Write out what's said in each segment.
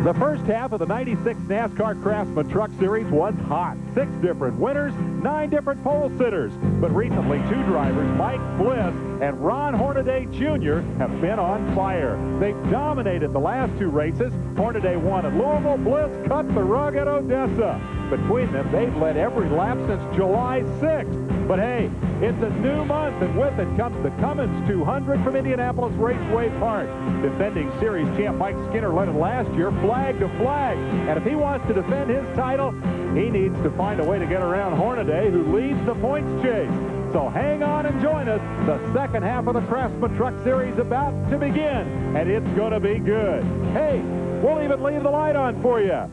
The first half of the 96 NASCAR Craftsman Truck Series was hot. 6 different winners, 9 different pole sitters. But recently, 2 drivers, Mike Bliss and Ron Hornaday Jr., have been on fire. They've dominated the last 2 races. Hornaday won at Louisville. Bliss cut the rug at Odessa. Between them, they've led every lap since July 6th. But hey, it's a new month, and with it comes the Cummins 200 from Indianapolis Raceway Park. Defending series champ Mike Skinner led it last year, flag to flag. And if he wants to defend his title, he needs to find a way to get around Hornaday, who leads the points chase. So hang on and join us. The second half of the Craftsman Truck Series about to begin, and it's going to be good. Hey, we'll even leave the light on for you.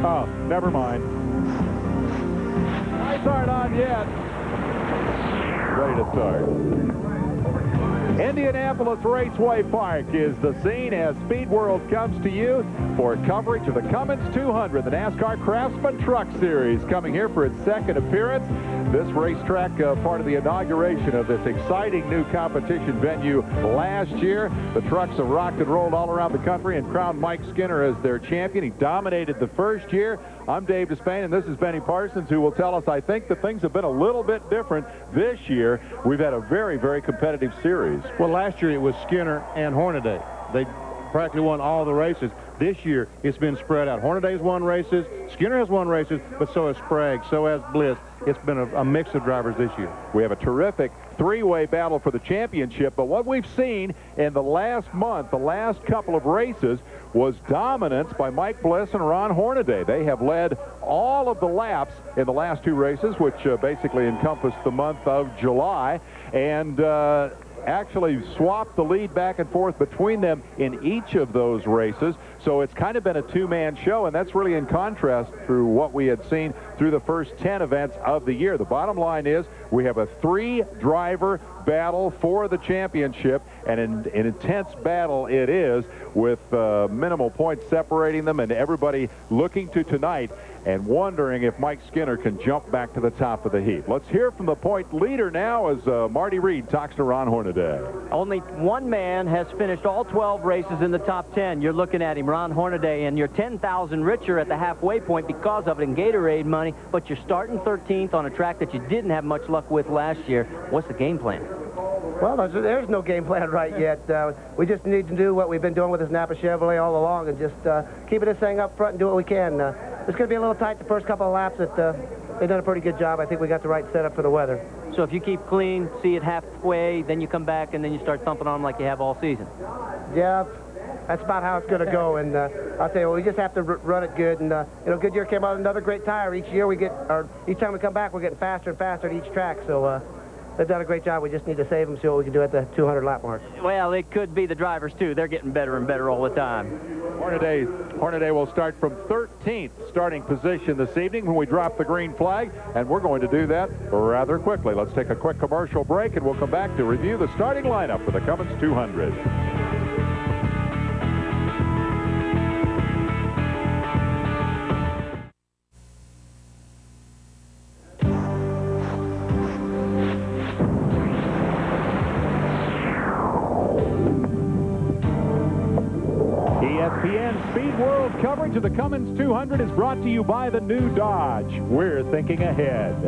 Oh, never mind. Lights aren't on yet. Ready to start. Indianapolis Raceway Park is the scene as Speed World comes to you for coverage of the Cummins 200, the NASCAR Craftsman Truck Series, coming here for its second appearance. This racetrack, part of the inauguration of this exciting new competition venue last year. The trucks have rocked and rolled all around the country and crowned Mike Skinner as their champion. He dominated the first year. I'm Dave Despain, and this is Benny Parsons, who will tell us, I think, that things have been a little bit different this year. We've had a very, very competitive series. Well, last year it was Skinner and Hornaday. They practically won all the races. This year it's been spread out. Hornaday's won races, Skinner has won races, but so has Sprague, so has Bliss. It's been a mix of drivers this year. We have a terrific 3-way battle for the championship, but what we've seen in the last month, the last couple of races, was dominance by Mike Bliss and Ron Hornaday. They have led all of the laps in the last 2 races, which basically encompass the month of July, and actually swapped the lead back and forth between them in each of those races. So it's kind of been a 2-man show, and that's really in contrast through what we had seen through the first 10 events of the year. The bottom line is we have a 3-driver battle for the championship, and an intense battle it is, with minimal points separating them, and everybody looking to tonight and wondering if Mike Skinner can jump back to the top of the heap. Let's hear from the point leader now as Marty Reed talks to Ron Hornaday. Only one man has finished all 12 races in the top 10. You're looking at him, Ron Hornaday, and you're 10,000 richer at the halfway point because of it in Gatorade money, but you're starting 13th on a track that you didn't have much luck with last year. What's the game plan? Well, there's no game plan right yet. We just need to do what we've been doing with this Napa Chevrolet all along, and just keep this thing up front and do what we can. It's going to be a little tight the first couple of laps. They've done a pretty good job. I think we got the right setup for the weather. So if you keep clean, see it halfway, then you come back and then you start thumping on them like you have all season. Yeah, that's about how it's going to go. And I'll tell you, we just have to run it good. And Goodyear came out with another great tire. Each year each time we come back, we're getting faster and faster at each track. So they've done a great job. We just need to save them, see what we can do at the 200-lap mark. Well, it could be the drivers, too. They're getting better and better all the time. Hornaday will start from 13th starting position this evening when we drop the green flag, and we're going to do that rather quickly. Let's take a quick commercial break, and we'll come back to review the starting lineup for the Cummins 200. ESPN Speed World coverage of the Cummins 200 is brought to you by the new Dodge. We're thinking ahead.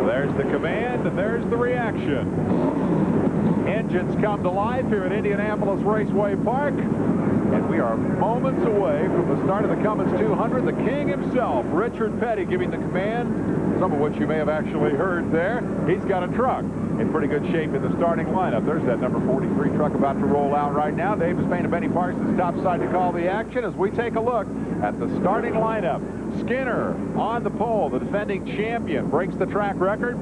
There's the command, and there's the reaction. Engines come to life here at Indianapolis Raceway Park, and we are moments away from the start of the Cummins 200. The king himself, Richard Petty, giving the command, some of which you may have actually heard there. He's got a truck in pretty good shape in the starting lineup. There's that number 43 truck about to roll out right now. Dave Despain and Benny Parsons topside to call the action as we take a look at the starting lineup. Skinner on the pole, the defending champion, breaks the track record.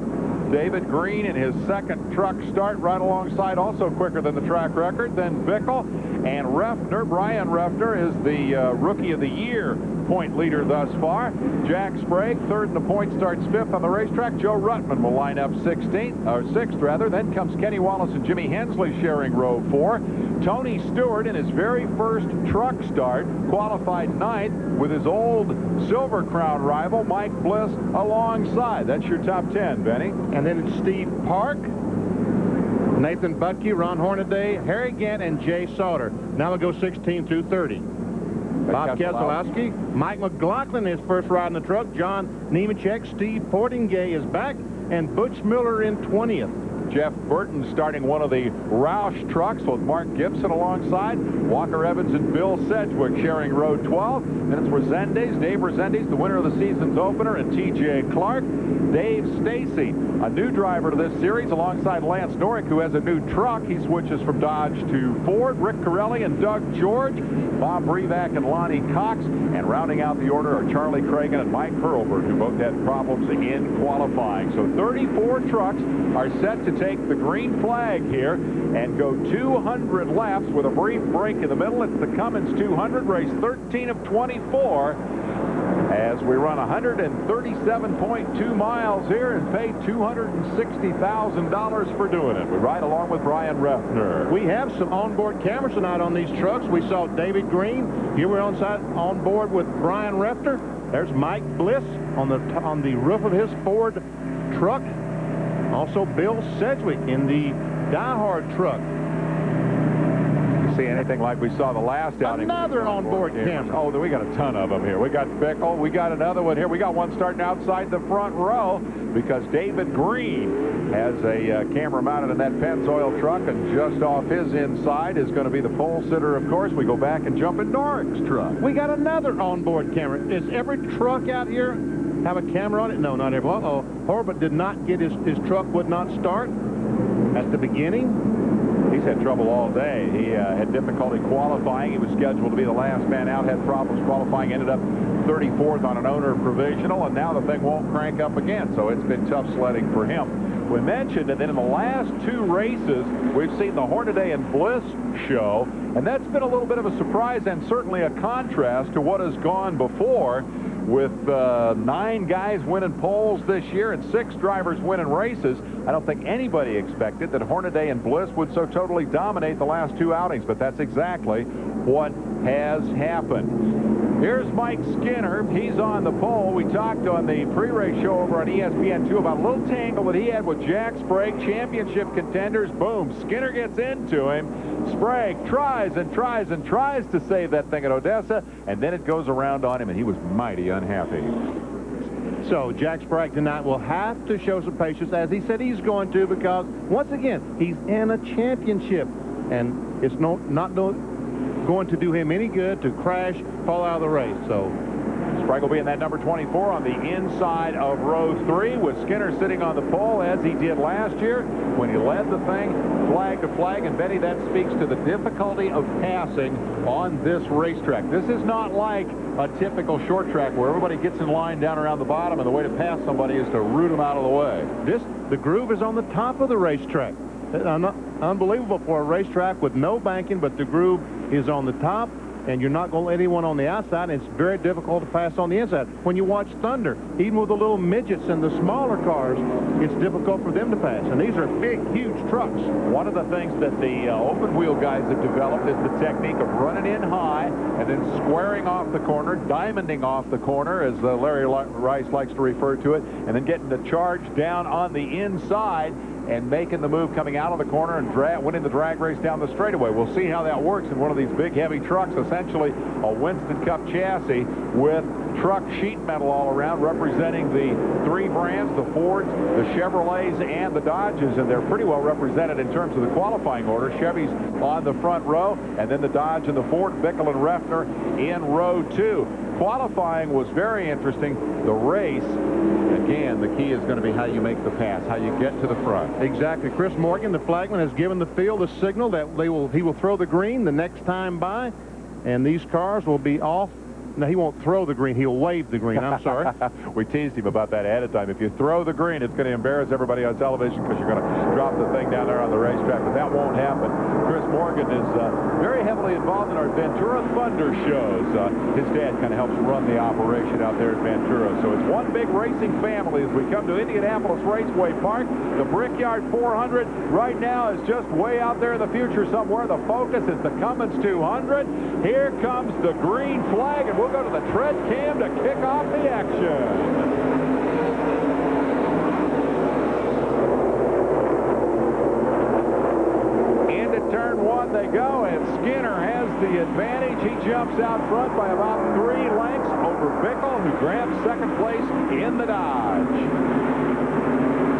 David Green in his second truck start right alongside, also quicker than the track record. Then Bickle and Ruffner. Brian Ruffner is the Rookie of the Year point leader thus far. Jack Sprague, third in the point, starts fifth on the racetrack. Joe Ruttman will line up 16th, or 6th rather. Then comes Kenny Wallace and Jimmy Hensley sharing row 4. Tony Stewart, in his very first truck start, qualified 9th with his old Silver Crown rival, Mike Bliss, alongside. That's your top 10, Benny. And then it's Steve Park, Nathan Bucky, Ron Hornaday, Harry Gant, and Jay Sauter. Now we'll go 16 through 30. Bob Keselowski, Mike McLaughlin, his first ride in the truck. John Nemechek, Steve Portingay is back, and Butch Miller in 20th. Jeff Burton starting one of the Roush trucks with Mark Gibson alongside. Walker Evans and Bill Sedgwick sharing row 12. Then it's Resendes, Dave Resendes, the winner of the season's opener, and T.J. Clark. Dave Stacy, a new driver to this series, alongside Lance Norick, who has a new truck. He switches from Dodge to Ford. Rick Corelli and Doug George, Bob Brevac and Lonnie Cox. And rounding out the order are Charlie Cragen and Mike Hurlburt, who both had problems in qualifying. So 34 trucks are set to take the green flag here and go 200 laps with a brief break in the middle. It's the Cummins 200, race 13 of 24, as we run 137.2 miles here and pay $260,000 for doing it. We ride along with Brian Refner. We have some onboard cameras tonight on these trucks. We saw David Green. Here we're on board with Brian Refner. There's Mike Bliss on the roof of his Ford truck. Also Bill Sedgwick in the Die-Hard truck. You see anything like we saw the last outing? Another onboard camera. Oh, we got a ton of them here. We got Bickle. We got another one here. We got one starting outside the front row because David Green has a camera mounted in that Pennzoil truck, and just off his inside is going to be the pole sitter, of course. We go back and jump in Norick's truck. We got another onboard camera. Is every truck out here have a camera on it? No, not every. Uh-oh. Horbert did not get his truck would not start at the beginning. He's had trouble all day. He had difficulty qualifying. He was scheduled to be the last man out, had problems qualifying, ended up 34th on an owner provisional, and now the thing won't crank up again, so it's been tough sledding for him. We mentioned, and then in the last 2 races, we've seen the Hornaday and Bliss show, and that's been a little bit of a surprise and certainly a contrast to what has gone before, with 9 guys winning poles this year and 6 drivers winning races. I don't think anybody expected that Hornaday and Bliss would so totally dominate the last 2 outings, but that's exactly what has happened. Here's Mike Skinner. He's on the pole. We talked on the pre-race show over on ESPN2 about a little tangle that he had with Jack Sprague, championship contenders. Boom, Skinner gets into him. Sprague tries and tries and tries to save that thing at Odessa, and then it goes around on him, and he was mighty unhappy. So Jack Sprague tonight will have to show some patience, as he said he's going to, because once again, he's in a championship, and it's not going to do him any good to crash, fall out of the race. So Sprague will be in that number 24 on the inside of row 3, with Skinner sitting on the pole as he did last year when he led the thing flag to flag. And Betty, that speaks to the difficulty of passing on this racetrack. This is not like a typical short track where everybody gets in line down around the bottom and the way to pass somebody is to root them out of the way. The groove is on the top of the racetrack. Unbelievable for a racetrack with no banking, but the groove is on the top, and you're not going to let anyone on the outside, and it's very difficult to pass on the inside. When you watch Thunder, even with the little midgets and the smaller cars, it's difficult for them to pass, and these are big, huge trucks. One of the things that the open wheel guys have developed is the technique of running in high and then squaring off the corner, diamonding off the corner, as Larry Rice likes to refer to it, and then getting the charge down on the inside and making the move coming out of the corner and winning the drag race down the straightaway. We'll see how that works in one of these big, heavy trucks, essentially a Winston Cup chassis with truck sheet metal all around, representing the 3 brands, the Fords, the Chevrolets, and the Dodges, and they're pretty well represented in terms of the qualifying order. Chevy's on the front row, and then the Dodge and the Ford, Bickle and Refner in row 2. Qualifying was very interesting. The race, again, the key is going to be how you make the pass, how you get to the front. Exactly. Chris Morgan, the flagman, has given the field a signal that he will throw the green the next time by, and these cars will be off No, he won't throw the green. He'll wave the green. I'm sorry. We teased him about that ahead of time. If you throw the green, it's going to embarrass everybody on television because you're going to drop the thing down there on the racetrack, but that won't happen. Chris Morgan is very heavily involved in our Ventura Thunder shows. His dad kind of helps run the operation out there at Ventura. So it's one big racing family as we come to Indianapolis Raceway Park. The Brickyard 400 right now is just way out there in the future somewhere. The focus is the Cummins 200. Here comes the green flag, and we'll go to the tread cam to kick off the action. Turn one they go, and Skinner has the advantage. He jumps out front by about 3 lengths over Bickle, who grabs second place in the Dodge.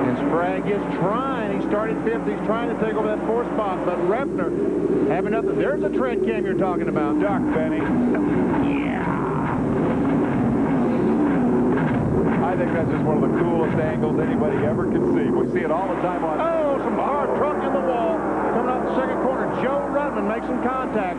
And Sprague is trying. He started 5th. He's trying to take over that 4th spot, but Refner having nothing. There's a tread cam you're talking about. Duck, Benny. Yeah. I think that's just one of the coolest angles anybody ever can see. We see it all the time on... Oh, some hard truck in the wall. Coming out the second corner, Joe Rutman makes some contact.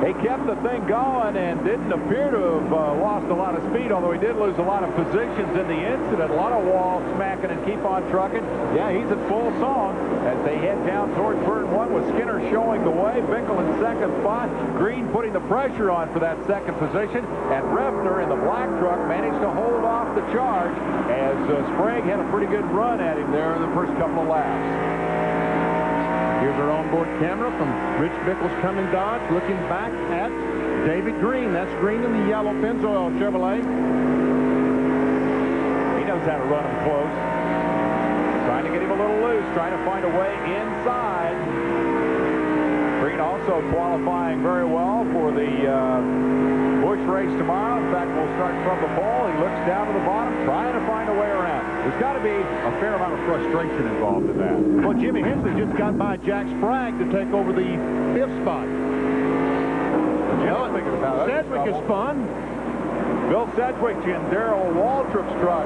He kept the thing going and didn't appear to have lost a lot of speed, although he did lose a lot of positions in the incident. A lot of wall smacking and keep on trucking. Yeah, he's at full song as they head down towards turn 1 with Skinner showing the way. Bickle in second spot. Green putting the pressure on for that second position. And Refner in the black truck managed to hold off the charge as Sprague had a pretty good run at him there in the first couple of laps. Here's our onboard camera from Rich Bickle's Cummins Dodge, looking back at David Green. That's Green in the yellow Pennzoil Chevrolet. He knows how to run him close. Trying to get him a little loose, trying to find a way inside. Green also qualifying very well for the Busch race tomorrow. In fact, we'll start from the pole. He looks down to the bottom, trying to find a way around. There's got to be a fair amount of frustration involved in that. Well, Jimmy Hensley just got by Jack Sprague to take over the 5th spot. Sedgwick is spun. Bill Sedgwick in Darrell Waltrip's truck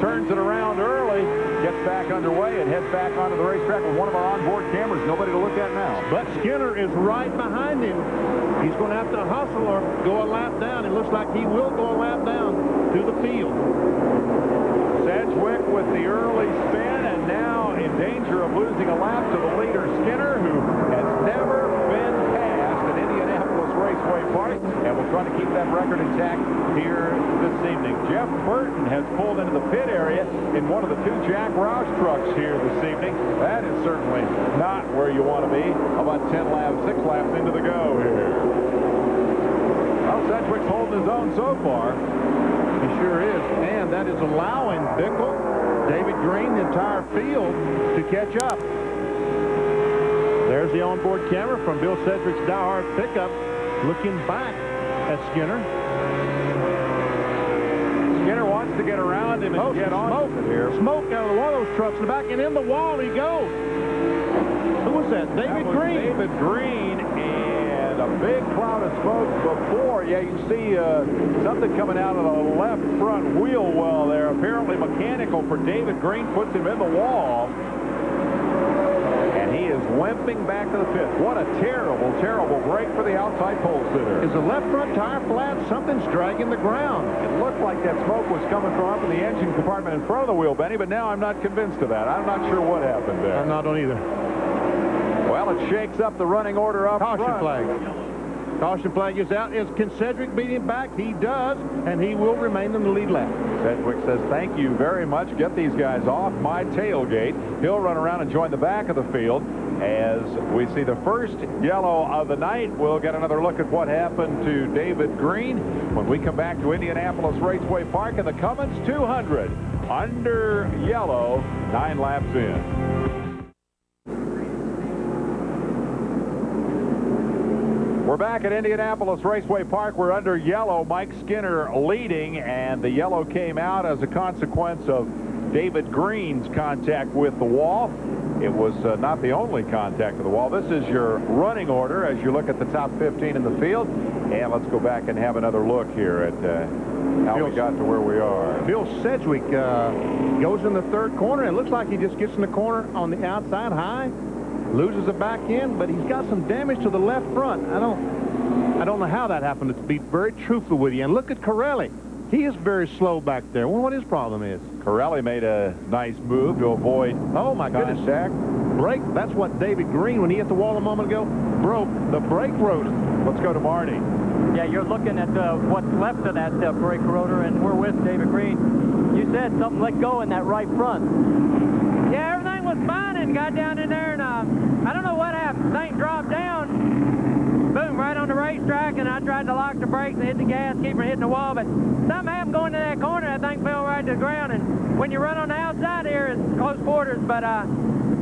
turns it around early, gets back underway, and heads back onto the racetrack with one of our onboard cameras. Nobody to look at now. But Skinner is right behind him. He's going to have to hustle or go a lap down. It looks like he will go a lap down to the field. Sedgwick with the early spin, and now in danger of losing a lap to the leader, Skinner, who has never been passed at Indianapolis Raceway Park, and will try to keep that record intact here this evening. Jeff Burton has pulled into the pit area in one of the 2 Jack Roush trucks here this evening. That is certainly not where you want to be. About 10 laps, 6 laps into the go here. Well, Sedgwick's holding his own so far. He sure is, and that is allowing Bickle, David Green, the entire field to catch up. There's the onboard camera from Bill Sedgwick's diehard pickup, looking back at Skinner. Skinner wants to get around him and get on here. Smoke out of one of those trucks in the back, and in the wall he goes. Who was that? David Green. David Green, and a big cloud of smoke before. Yeah, you see something coming out of the left front wheel well there. Apparently mechanical for David Green, puts him in the wall. And he is limping back to the pit. What a terrible, terrible break for the outside pole sitter. Is the left front tire flat? Something's dragging the ground. It looked like that smoke was coming from up in the engine compartment in front of the wheel, Benny, but now I'm not convinced of that. I'm not sure what happened there. I'm not on either. Well, it shakes up the running order up front. Caution flag. Caution flag is out. Can Sedgwick beat him back? He does, and he will remain in the lead lap. Sedgwick says, thank you very much. Get these guys off my tailgate. He'll run around and join the back of the field. As we see the first yellow of the night, we'll get another look at what happened to David Green when we come back to Indianapolis Raceway Park in the Cummins 200. Under yellow, 9 laps in. We're back at Indianapolis Raceway Park. We're under yellow. Mike Skinner leading, and the yellow came out as a consequence of David Green's contact with the wall. It was not the only contact with the wall. This is your running order as you look at the top 15 in the field. And let's go back and have another look here at how we got to where we are. Bill Sedgwick goes in the third corner. It looks like he just gets in the corner on the outside high, loses the back end, but he's got some damage to the left front. I don't know how that happened, to be very truthful with you. And look at Corelli. He is very slow back there. I wonder what his problem is. Corelli made a nice move to avoid Oh, my goodness. Brake. That's what David Green, when he hit the wall a moment ago, broke the brake rotor. Let's go to Marty. Yeah, you're looking at what's left of that brake rotor, and we're with David Green. You said something let go in that right front. Yeah, everything was fine and got down in there, and I don't know what happened. Thing dropped down, boom, right on the racetrack, and I tried to lock the brakes and hit the gas, keep from hitting the wall, but something happened going to that corner. That thing fell right to the ground, and when you run on the outside here, it's close quarters, but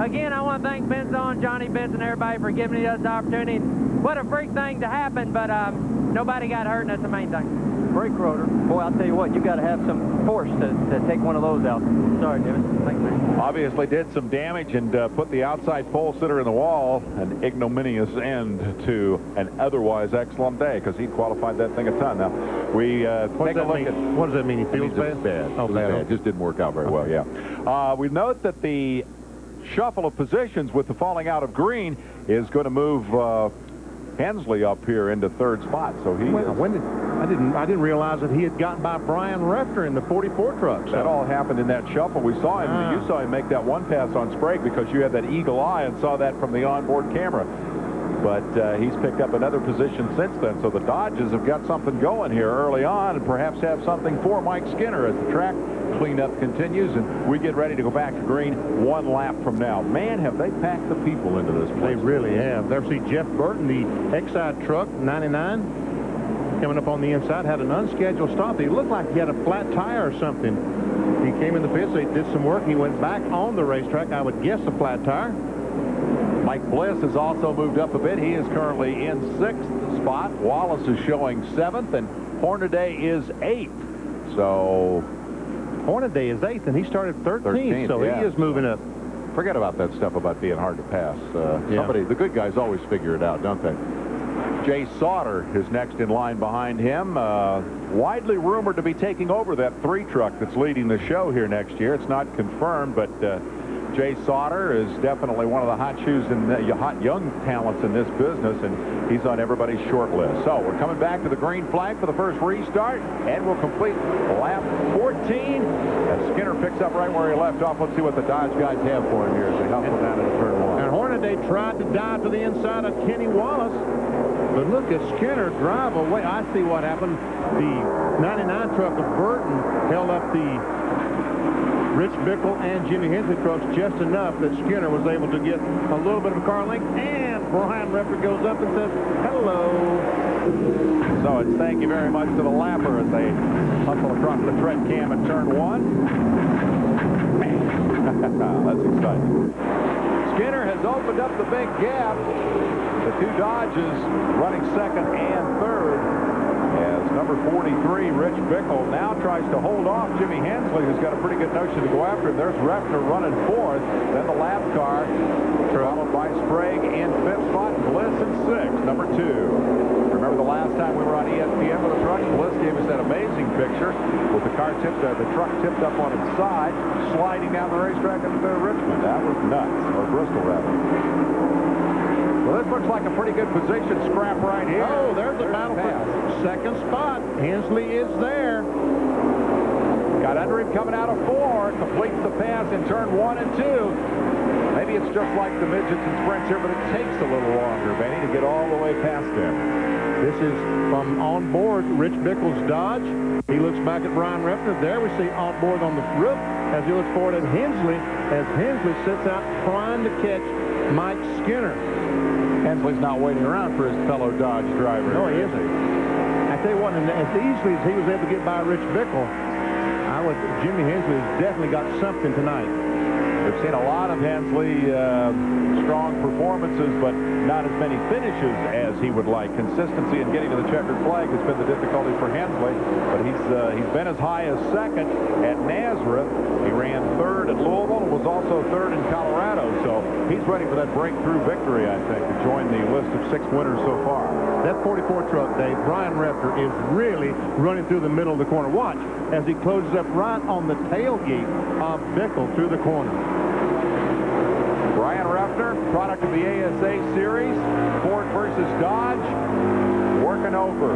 again, I want to thank Benson, Johnny Benson, everybody for giving us the opportunity. What a freak thing to happen, but nobody got hurt, and that's the main thing. Brake rotor. Boy, I'll tell you what, you got to have some force to take one of those out. Sorry, David. Thanks, man. Obviously did some damage and put the outside pole sitter in the wall. An ignominious end to an otherwise excellent day, because he qualified that thing a ton. Now, we take a look at... What does that mean? He feels bad? Bad. Oh, bad. It just didn't work out very well, yeah. We note that the shuffle of positions with the falling out of Green is going to move Hensley up here into third spot. So he... I didn't realize that he had gotten by Brian Refter in the 44 truck. So. That all happened in that shuffle. We saw him. You saw him make that one pass on Sprague because you had that eagle eye and saw that from the onboard camera. But he's picked up another position since then. So the Dodgers have got something going here early on and perhaps have something for Mike Skinner as the track cleanup continues and we get ready to go back to Green one lap from now. Man, have they packed the people into this place. They really have. There, see Jeff Burton, the Exide truck, 99. Coming up on the inside, had an unscheduled stop. He looked like he had a flat tire or something. He came in the pits, they did some work. He went back on the racetrack. I would guess a flat tire. Mike Bliss has also moved up a bit. He is currently in 6th spot. Wallace is showing 7th, and Hornaday is 8th. So Hornaday is 8th, and he started 13th, so yeah. He is moving up. Forget about that stuff about being hard to pass. Somebody, the good guys always figure it out, don't they? Jay Sauter is next in line behind him. Widely rumored to be taking over that 3 truck that's leading the show here next year. It's not confirmed, but Jay Sauter is definitely one of the hot shoes and hot young talents in this business, and he's on everybody's short list. So we're coming back to the green flag for the first restart, and we'll complete lap 14 as Skinner picks up right where he left off. Let's see what the Dodge guys have for him here as they hustle down into turn 1. And Hornaday tried to dive to the inside of Kenny Wallace. But look at Skinner drive away. I see what happened. The 99 truck of Burton held up the Rich Bickle and Jimmy Hensley trucks just enough that Skinner was able to get a little bit of a car length. And Brian Refter goes up and says, hello. So it's thank you very much to the lapper as they hustle across the tread cam in turn 1. That's exciting. Skinner has opened up the big gap. The 2 Dodges running 2nd and 3rd as number 43, Rich Bickle, now tries to hold off Jimmy Hensley, who's got a pretty good notion to go after him. There's Refter running 4th. Then the lap car, followed by Sprague in 5th spot, Bliss in 6th, number 2. Remember the last time we were on ESPN with a truck? Bliss gave us that amazing picture with the truck tipped up on its side, sliding down the racetrack into Richmond. That was nuts, or Bristol rather. Well, this looks like a pretty good position scrap right here. Oh, there's the battle for 2nd spot. Hensley is there. Got under him coming out of 4. Completes the pass in turn 1 and 2. Maybe it's just like the midgets and sprints here, but it takes a little longer, Benny, to get all the way past him. This is from on board Rich Bickle's Dodge. He looks back at Brian Refter. There we see on board on the roof as he looks forward at Hensley as Hensley sits out trying to catch Mike Skinner. Hensley's not waiting around for his fellow Dodge driver. No, he isn't. I tell you what, and as easily as he was able to get by Rich Bickle, Jimmy Hensley has definitely got something tonight. We've seen a lot of Hensley strong performances, but not as many finishes as he would like. Consistency in getting to the checkered flag has been the difficulty for Hensley, but he's been as high as 2nd at Nazareth. He ran 3rd at Louisville and was also 3rd in Colorado, so he's ready for that breakthrough victory, I think, to join the list of 6 winners so far. That 44 truck, Dave, Brian Refter is really running through the middle of the corner. Watch as he closes up right on the tailgate of Bickle through the corner. Brian Refter, product of the ASA Series, Ford versus Dodge. working over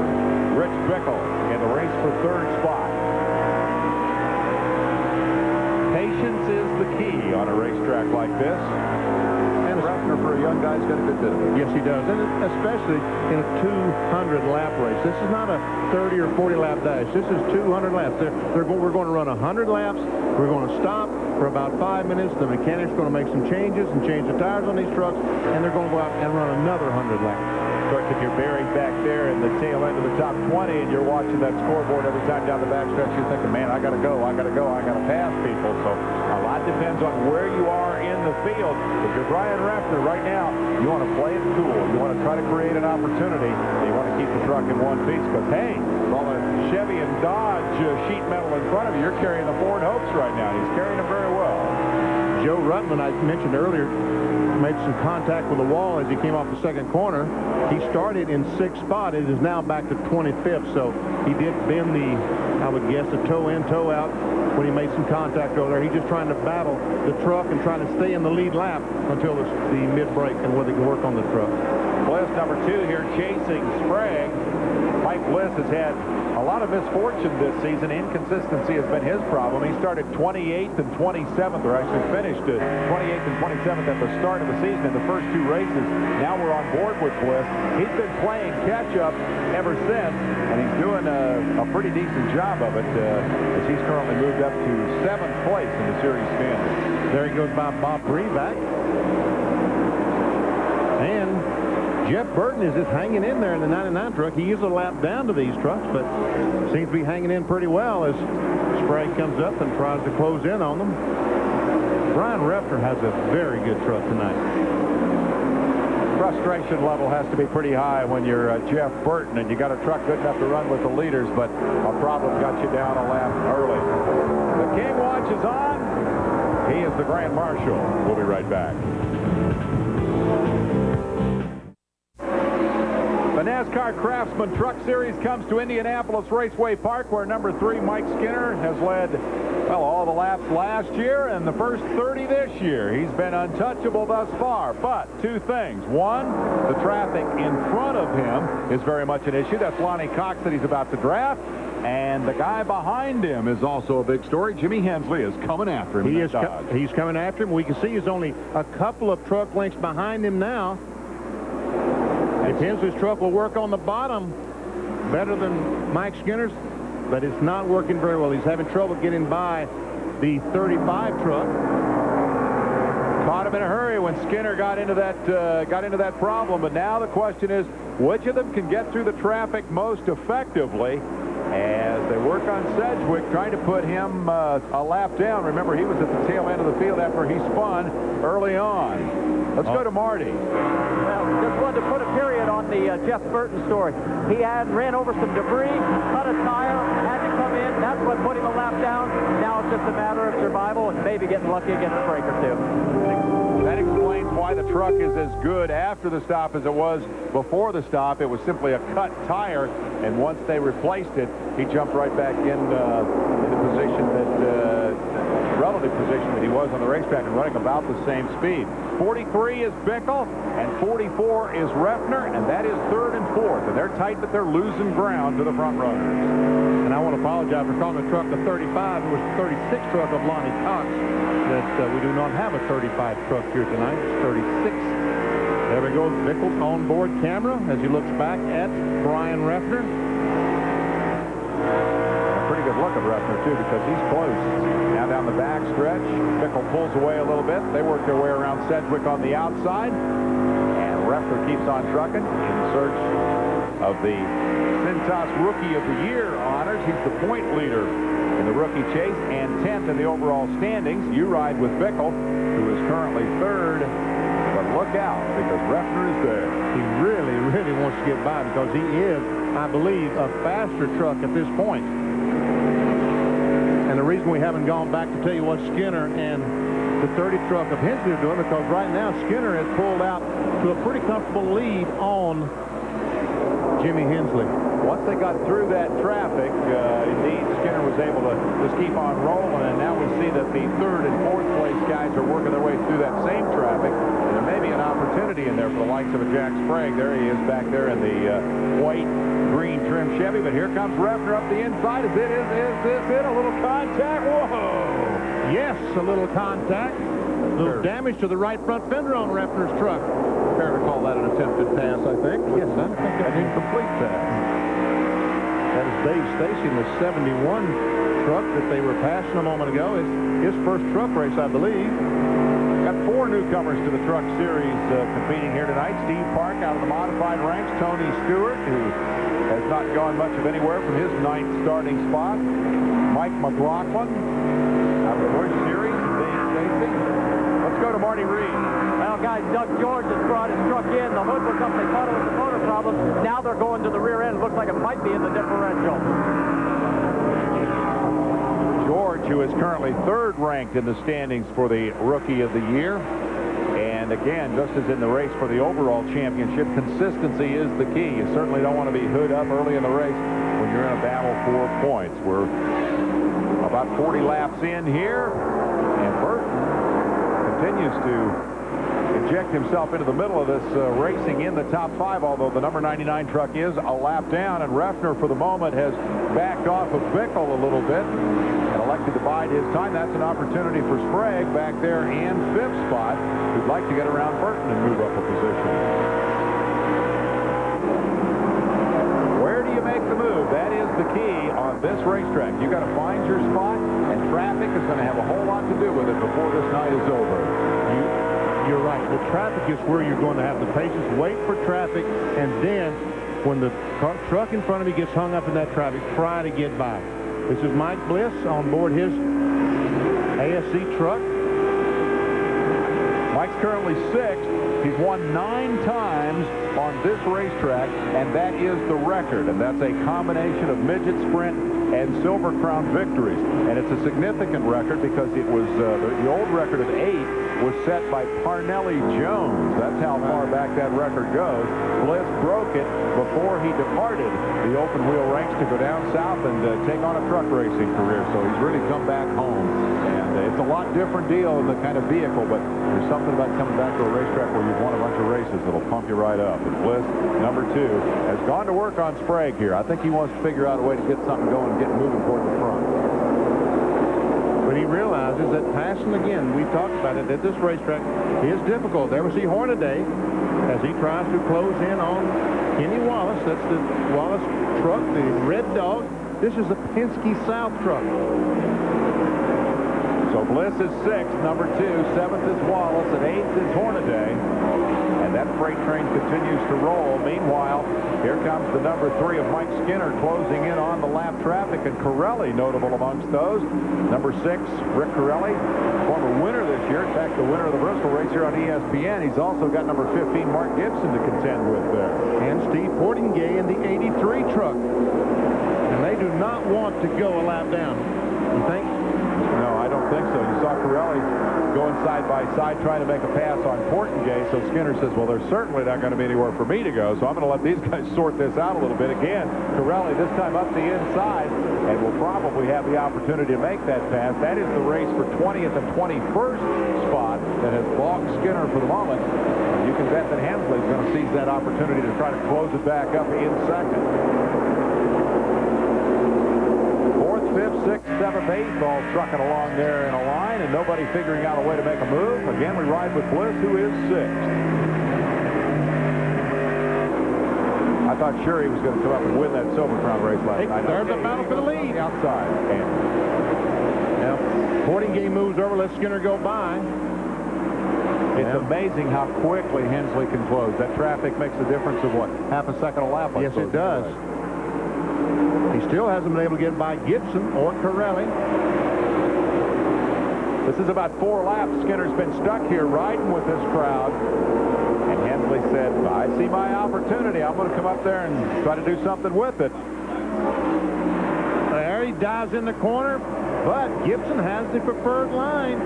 Rich Bickle in the race for third spot. Patience is the key on a racetrack like this. And Ruffner, for a young guy, has got a good bit of it. Yes, he does, and especially in a 200-lap race. This is not a 30 or 40-lap dash. This is 200 laps. We're going to run 100 laps. We're going to stop for about 5 minutes. The mechanic's going to make some changes and change the tires on these trucks, and they're going to go out and run another 100 laps. Of course, if you're buried back there in the tail end of the top 20 and you're watching that scoreboard every time down the backstretch, you're thinking, man, I got to go, I got to go, I got to pass people. So a lot depends on where you are in the field. If you're Brian Reffner right now, you want to play it cool. You want to try to create an opportunity. You want to keep the truck in one piece because, hey, with all the Chevy and Dodge sheet metal in front of you, you're carrying the Ford Hopes right now. He's carrying them very well. Joe Ruttman, I mentioned earlier, made some contact with the wall as he came off the second corner. He started in 6th spot. It is now back to 25th, so he did bend the, I would guess, a toe in, toe out when he made some contact over there. He's just trying to battle the truck and trying to stay in the lead lap until the mid-break and where they can work on the truck. Bliss, number 2 here, chasing Sprague. Mike Bliss has had a lot of misfortune this season. Inconsistency has been his problem. He started 28th and 27th, or actually finished 28th and 27th at the start of the season in the first 2 races. Now we're on board with Bliss. He's been playing catch-up ever since, and he's doing a pretty decent job of it as he's currently moved up to 7th place in the series standings. There he goes by Bob Breback. And Jeff Burton is just hanging in there in the 99 truck. He is a lap down to these trucks, but seems to be hanging in pretty well as Sprague comes up and tries to close in on them. Brian Reffner has a very good truck tonight. Frustration level has to be pretty high when you're Jeff Burton and you got a truck good enough to run with the leaders, but a problem got you down a lap early. The King Watch is on. He is the Grand Marshal. We'll be right back. The NASCAR Craftsman Truck Series comes to Indianapolis Raceway Park, where number 3 Mike Skinner has led, well, all the laps last year and the first 30 this year. He's been untouchable thus far, but 2 things. One, the traffic in front of him is very much an issue. That's Lonnie Cox that he's about to draft. And the guy behind him is also a big story. Jimmy Hensley is coming after him. He's coming after him. We can see he's only a couple of truck lengths behind him now. If Hensley's truck will work on the bottom better than Mike Skinner's, but it's not working very well. He's having trouble getting by the 35 truck. Caught him in a hurry when Skinner got into that problem. But now the question is, which of them can get through the traffic most effectively as they work on Sedgwick, trying to put him a lap down. Remember, he was at the tail end of the field after he spun early on. Let's go to Marty. Well, just wanted to put a period on the Jeff Burton story. He ran over some debris, cut a tire, had to come in. That's what put him a lap down. Now it's just a matter of survival and maybe getting lucky against a break or 2. That explains why the truck is as good after the stop as it was before the stop. It was simply a cut tire, and once they replaced it, he jumped right back in the position relative position that he was on the racetrack and running about the same speed. 43 is Bickle, and 44 is Reffner, and that is 3rd and 4th. And they're tight, but they're losing ground to the front runners. And I want to apologize for calling the truck the 35. It was the 36 truck of Lonnie Cox. That we do not have a 35 truck here tonight. It's 36. There we go. Bickle's onboard camera as he looks back at Brian Reffner. A pretty good look at Reffner, too, because he's close. Now down the back stretch, Bickle pulls away a little bit. They work their way around Sedgwick on the outside. And Reffner keeps on trucking in search of the Cintas Rookie of the Year honors. He's the point leader in the rookie chase and 10th in the overall standings. You ride with Bickle, who is currently 3rd. But look out, because Reffner is there. He really, really wants to get by because he is, I believe, a faster truck at this point. And the reason we haven't gone back to tell you what Skinner and the 30 truck of Hensley are doing, because right now Skinner has pulled out to a pretty comfortable lead on Jimmy Hensley. Once they got through that traffic, indeed, Skinner was able to just keep on rolling, and now we see that the 3rd and 4th place guys are working their way through that same traffic, and there may be an opportunity opportunity in there for the likes of a Jack Sprague. There he is back there in the white green trim Chevy, but here comes Refner up the inside. Is this it? A little contact? Whoa! Yes, a little contact. A little damage to the right front fender on Refner's truck. Fair to call that an attempted pass, I think. Yes, I think an incomplete pass. That is Dave Stacy in the 71 truck that they were passing a moment ago. It's his first truck race, I believe. Got 4 newcomers to the Truck Series competing here tonight. Steve Park out of the modified ranks. Tony Stewart, who has not gone much of anywhere from his 9th starting spot. Mike McLaughlin out of the Busch Series. And Dave Stacy. Let's go to Marty Reed. Well, guys, Doug George has brought his truck in. The hood was up. They thought it was a motor problem. Now they're going to the rear end. It looks like it might be in the differential. George, who is currently 3rd ranked in the standings for the Rookie of the Year. And again, just as in the race for the overall championship, consistency is the key. You certainly don't want to be hood up early in the race when you're in a battle for points. We're about 40 laps in here, and Burton continues to inject himself into the middle of this racing in the top 5, although the number 99 truck is a lap down, and Refner for the moment has backed off of Bickle a little bit and elected to bide his time. That's an opportunity for Sprague back there in 5th spot, who'd like to get around Burton and move up a position. Where do you make the move? That is the key on this racetrack. You got to find your spot, and traffic is going to have a whole lot to do with it before this night is over. You're right. The traffic is where you're going to have the patience. Wait for traffic, and then when the truck in front of you gets hung up in that traffic, try to get by. This is Mike Bliss on board his ASC truck. Mike's currently 6th. He's won 9 times on this racetrack, and that is the record. And that's a combination of midget sprint and Silver Crown victories. And it's a significant record because it was the old record of 8 was set by Parnelli Jones. That's how far back that record goes. Bliss broke it before he departed the open wheel ranks to go down south and take on a truck racing career. So he's really come back home. And it's a lot different deal in the kind of vehicle, but there's something about coming back to a racetrack where you've won a bunch of races that'll pump you right up. And Bliss, number 2, has gone to work on Sprague here. I think he wants to figure out a way to get something going and get moving toward the front. But he realizes that passing again, we talked about it, that this racetrack is difficult. There we see Hornaday as he tries to close in on Kenny Wallace. That's the Wallace truck, the Red Dog. This is the Penske South truck. So Bliss is 6th, number 2, 7th is Wallace, and 8th is Hornaday. And that freight train continues to roll. Meanwhile, here comes the number 3 of Mike Skinner closing in on the lap traffic, and Corelli notable amongst those. Number 6, Rick Corelli, former winner this year. In fact, the winner of the Bristol race here on ESPN. He's also got number 15, Mark Gibson, to contend with there. And Steve Portingay in the 83 truck. And they do not want to go a lap down. You think? No, I don't think so. You saw Corelli going side by side trying to make a pass on Portingay, so Skinner says, well, there's certainly not going to be anywhere for me to go, so I'm going to let these guys sort this out a little bit. Again, Corelli this time up the inside, and will probably have the opportunity to make that pass. That is the race for 20th and 21st spot that has balked Skinner for the moment. You can bet that Hensley's going to seize that opportunity to try to close it back up in 2nd. 4th, 5th, 6th, 7th, 8th, all trucking along there in a line, and nobody figuring out a way to make a move. Again, we ride with Bliss, who is 6th. I thought sure he was going to come up and win that Silver Crown race last night. There's a battle for the lead. Outside. Now, Portingay moves over, lets Skinner go by. It's amazing how quickly Hensley can close. That traffic makes a difference of, what, half a second a lap? Yes, it does. He still hasn't been able to get by Gibson or Corelli. This is about 4 laps. Skinner's been stuck here riding with this crowd. And Hensley said, I see my opportunity. I'm going to come up there and try to do something with it. There he dives in the corner, but Gibson has the preferred line.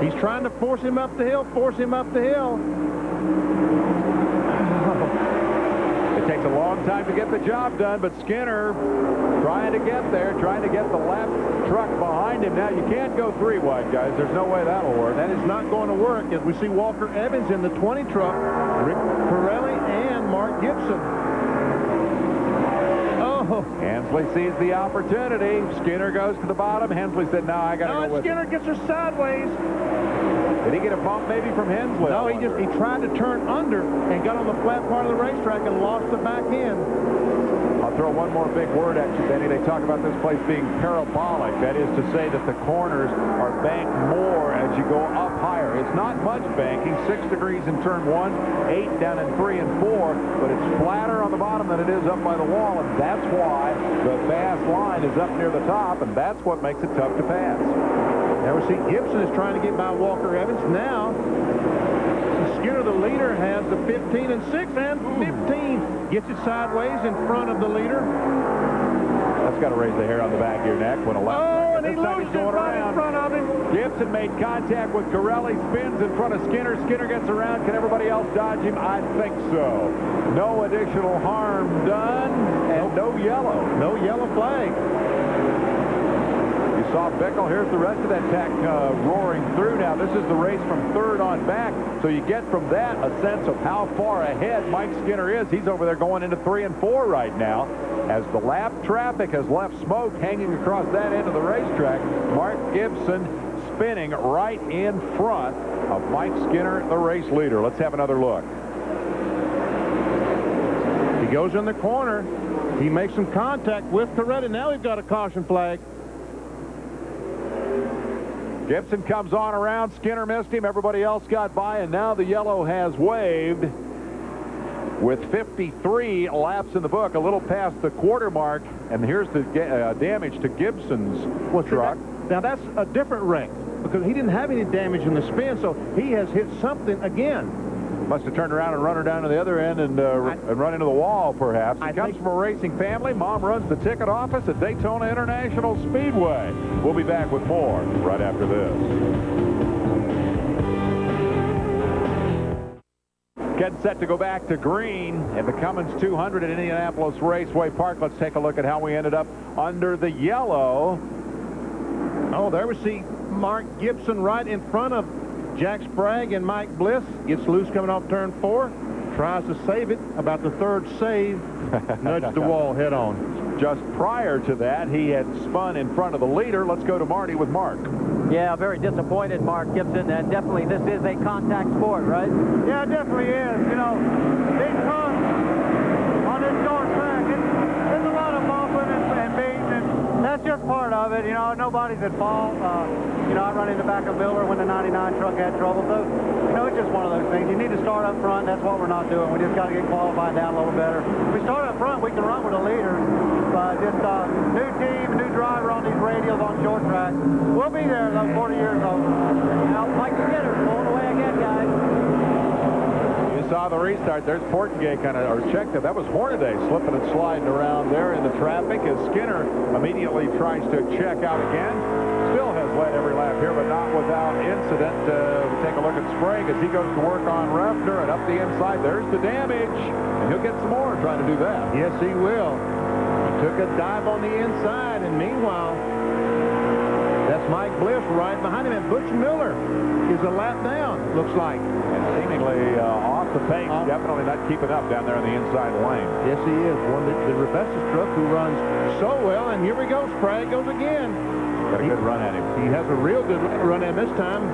He's trying to force him up the hill, force him up the hill. It takes a long time to get the job done, but Skinner trying to get there, trying to get the lap truck behind him. Now, you can't go 3 wide, guys. There's no way that'll work. That is not going to work as we see Walker Evans in the 20 truck, Rick Pirelli and Mark Gibson. Oh. Hensley sees the opportunity. Skinner goes to the bottom. Hensley said, no, I got to go with Skinner gets her sideways. Did he get a bump maybe from Hensley? No, he tried to turn under and got on the flat part of the racetrack and lost the back end. I'll throw one more big word at you, Benny. They talk about this place being parabolic. That is to say that the corners are banked more as you go up higher. It's not much banking, 6 degrees in turn 1, 8 down in 3 and 4, but it's flatter on the bottom than it is up by the wall, and that's why the fast line is up near the top, and that's what makes it tough to pass. Now we see Gibson is trying to get by Walker Evans. Now, Skinner, the leader, has the 15 and 6 and 15. Gets it sideways in front of the leader. That's got to raise the hair on the back of your neck when a left. Oh, and he loses it right in front of him. Gibson made contact with Corelli, spins in front of Skinner. Skinner gets around. Can everybody else dodge him? I think so. No additional harm done, and no yellow. No yellow flag. You saw Bickle. Here's the rest of that pack roaring through now. This is the race from 3rd on back. So you get from that a sense of how far ahead Mike Skinner is. He's over there going into 3 and 4 right now. As the lap traffic has left smoke hanging across that end of the racetrack, Mark Gibson spinning right in front of Mike Skinner, the race leader. Let's have another look. He goes in the corner. He makes some contact with Coretta. Now we've got a caution flag. Gibson comes on around. Skinner missed him. Everybody else got by, and now the yellow has waved. With 53 laps in the book, a little past the quarter mark, and here's the damage to Gibson's truck. Now that's a different wreck because he didn't have any damage in the spin, so he has hit something again. Must have turned around and run her down to the other end and run into the wall, perhaps. He comes from a racing family. Mom runs the ticket office at Daytona International Speedway. We'll be back with more right after this. Getting set to go back to green at the Cummins 200 at Indianapolis Raceway Park. Let's take a look at how we ended up under the yellow. Oh, there we see Mark Gibson right in front of Jack Sprague and Mike Bliss. Gets loose coming off turn 4. Tries to save it. About the 3rd save. Nudged the wall head on. Just prior to that, he had spun in front of the leader. Let's go to Marty with Mark. Yeah, very disappointed, Mark Gibson, and definitely this is a contact sport, right? Yeah, it definitely is. You know, big trucks on this short track, there's a lot of bumping and beating, and that's just part of it. You know, nobody's at fault. You know, I run in the back of Miller when the 99 truck had trouble, so, you know, it's just one of those things. You need to start up front. That's what we're not doing. We just got to get qualified down a little better. If we start up front, we can run with the leaders, but just new team, new driver on these radials on short track. We'll be there, though, 40 years old. Now, Mike Skinner pulling away again, guys. You saw the restart. There's Portengate or checked it. That was Hornaday slipping and sliding around there in the traffic as Skinner immediately tries to check out again. Still has led every lap here, but not without incident. We take a look at Sprague as he goes to work on Refner and up the inside. There's the damage, and he'll get some more trying to do that. Yes, he will. He took a dive on the inside, and meanwhile, that's Mike Bliss right behind him, and Butch Miller is a lap down, looks like. And seemingly off the pace, definitely not keeping up down there in the inside lane. Yes, he is. One of the Rebecca's truck who runs so well, and here we go. Sprague goes again. Got a good run at him. He has a real good run at him this time.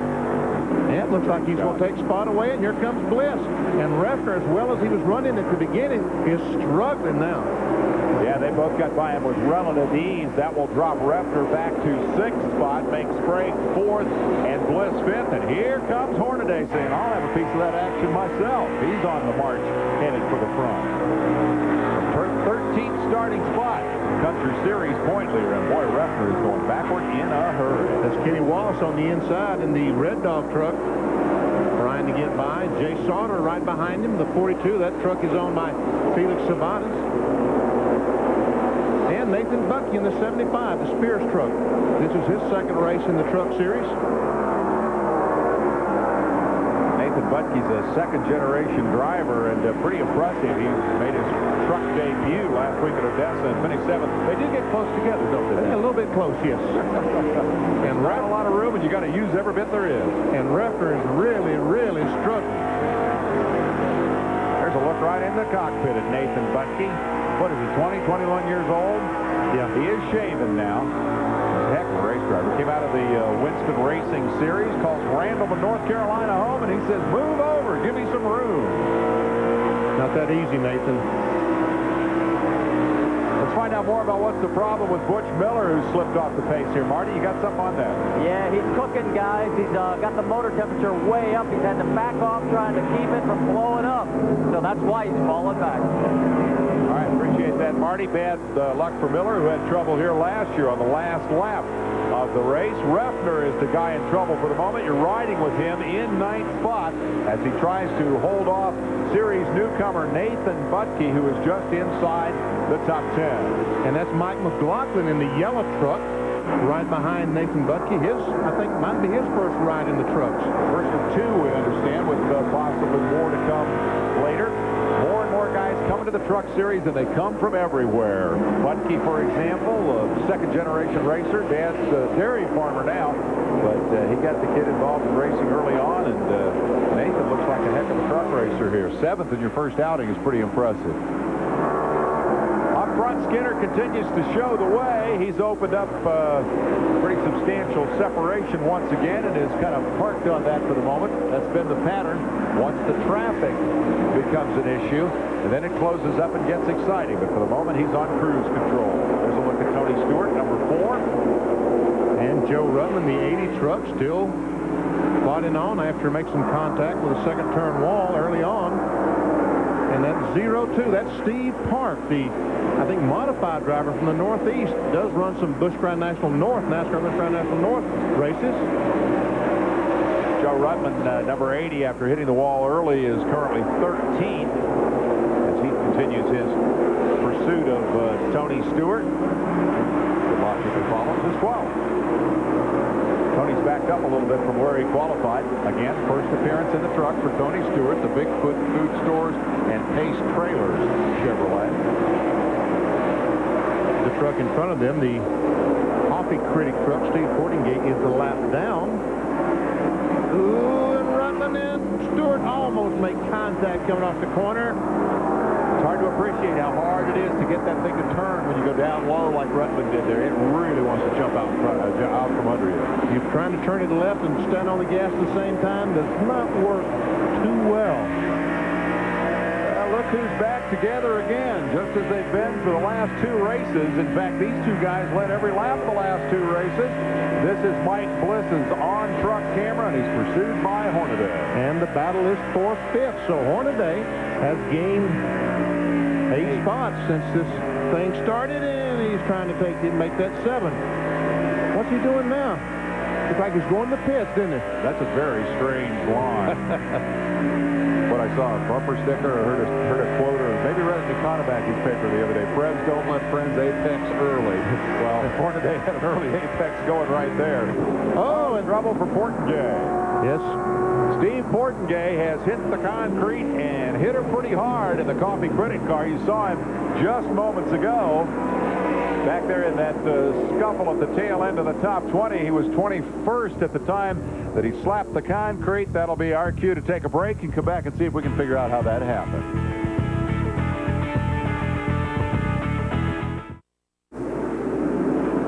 And it looks like he's going to take spot away, and here comes Bliss. And Refner, as well as he was running at the beginning, is struggling now. Yeah, they both got by him with relative ease. That will drop Refner back to 6th spot, make Sprague 4th, and Bliss 5th. And here comes Hornaday saying, I'll have a piece of that action myself. He's on the march, headed for the front. 13th starting spot, Country Series point leader, and boy, Refner is going backward in a hurry. That's Kenny Wallace on the inside in the Red Dog truck, trying to get by. Jay Sauter right behind him, the 42. That truck is owned by Felix Sabates. And Nathan Bucky in the 75, the Spears truck. This is his 2nd race in the Truck Series. Nathan Butke's a second-generation driver and pretty impressive. He made his truck debut last week at Odessa and finished 7th. They do get close together, don't they? A little bit close, yes. And right a lot of room, and you got to use every bit there is. And Reffner is really, really struggling. There's a look right in the cockpit at Nathan Butke. What is he, 20, 21 years old? Yeah. He is shaven now. He's a heck of a race driver. Came out of the Winston Racing Series, calls Randleman, North Carolina home, and he says, move over, give me some room. Not that easy, Nathan. Let's find out more about what's the problem with Butch Miller, who slipped off the pace here. Marty, you got something on that? Yeah, he's cooking, guys. He's got the motor temperature way up. He's had to back off trying to keep it from blowing up. So that's why he's falling back. All right, appreciate that, Marty. Bad luck for Miller, who had trouble here last year on the last lap of the race. Reffner is the guy in trouble for the moment. You're riding with him in 9th spot as he tries to hold off series newcomer Nathan Butke, who is just inside the top 10. And that's Mike McLaughlin in the yellow truck right behind Nathan Butke. I think, might be his first ride in the trucks. First of 2, we understand, with possibly more to come later. More and more guys coming to the truck series, and they come from everywhere. Butke, for example, a second-generation racer. Dad's a dairy farmer now, but he got the kid involved in racing early on, and Nathan looks like a heck of a truck racer here. 7th in your first outing is pretty impressive. Up front, Skinner continues to show the way. He's opened up pretty substantial separation once again and is kind of parked on that for the moment. That's been the pattern once the traffic becomes an issue, and then it closes up and gets exciting. But for the moment, he's on cruise control. There's a look at Tony Stewart, number 4. And Joe Rudman, the 80 truck, still plodding on after making some contact with a second turn wall early on. And that's 0-2. That's Steve Park, the, I think, modified driver from the Northeast. Does run some Busch Grand National North, NASCAR Busch Grand National North races. Joe Rudman, number 80, after hitting the wall early, is currently 13th as he continues his pursuit of Tony Stewart. The logically follows is 12th. Tony's backed up a little bit from where he qualified. Again, first appearance in the truck for Tony Stewart, the Bigfoot Food Stores and Pace Trailers Chevrolet. The truck in front of them, the Coffee Critic truck, Steve Portingate, is the lap down. Ooh, and Rudman and Stewart almost make contact coming off the corner. It's hard to appreciate how hard it is to get that thing to turn when you go down low like Rudman did there. It really wants to jump out from under you. You're trying to turn it left and stand on the gas at the same time. Does not work too well. Look who's back together again, just as they've been for the last 2 races. In fact, these 2 guys led every lap the last 2 races. This is Mike Bliss's on-truck camera, and he's pursued by Hornaday. And the battle is for 5th, so Hornaday has gained 8 spots since this thing started, and he's trying to make that 7. What's he doing now? Looks like he's going to the pits, didn't it? That's a very strange line. What I saw, a bumper sticker, or heard a quote, or maybe read it in the Conobackie's paper the other day. Friends don't let friends apex early. Well, Hornaday had an early apex going right there. Oh, and trouble for Portingay. Yes. Steve Portingay has hit the concrete and hit her pretty hard in the Coffee Critic car. You saw him just moments ago. Back there in that scuffle at the tail end of the top 20. He was 21st at the time that he slapped the concrete. That'll be our cue to take a break and come back and see if we can figure out how that happened.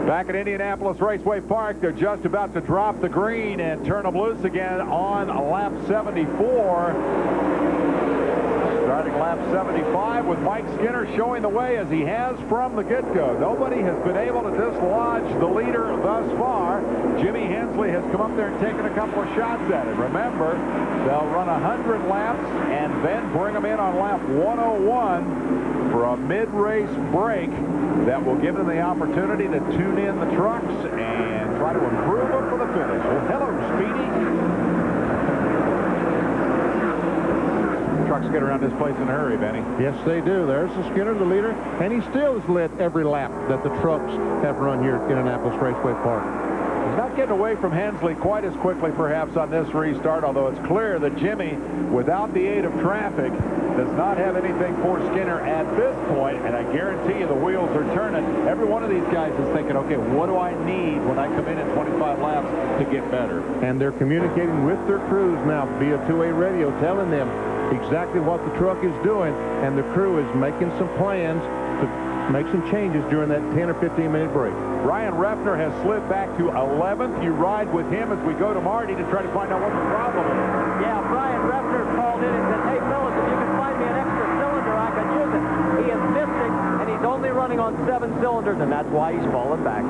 Back at Indianapolis Raceway Park, they're just about to drop the green and turn them loose again on lap 74. Starting lap 75 with Mike Skinner showing the way as he has from the get-go. Nobody has been able to dislodge the leader thus far. Jimmy Hensley has come up there and taken a couple of shots at it. Remember, they'll run 100 laps and then bring them in on lap 101 for a mid-race break that will give them the opportunity to tune in the trucks and try to improve them for the finish. Well, hello, Speedy. Trucks get around this place in a hurry, Benny. Yes, they do. There's the Skinner, the leader, and he still has led every lap that the trucks have run here at Indianapolis Raceway Park. He's not getting away from Hensley quite as quickly, perhaps, on this restart, although it's clear that Jimmy, without the aid of traffic, does not have anything for Skinner at this point, and I guarantee you the wheels are turning. Every one of these guys is thinking, okay, what do I need when I come in 25 laps to get better? And they're communicating with their crews now via two-way radio, telling them exactly what the truck is doing, and the crew is making some plans to make some changes during that 10 or 15-minute break. Ryan Refner has slid back to 11th. You ride with him as we go to Marty to try to find out what the problem is. Yeah, Brian Refner called in and said, hey, fellas, if you can find me an extra cylinder, I can use it. He is missing, and he's only running on 7 cylinders, and that's why he's falling back.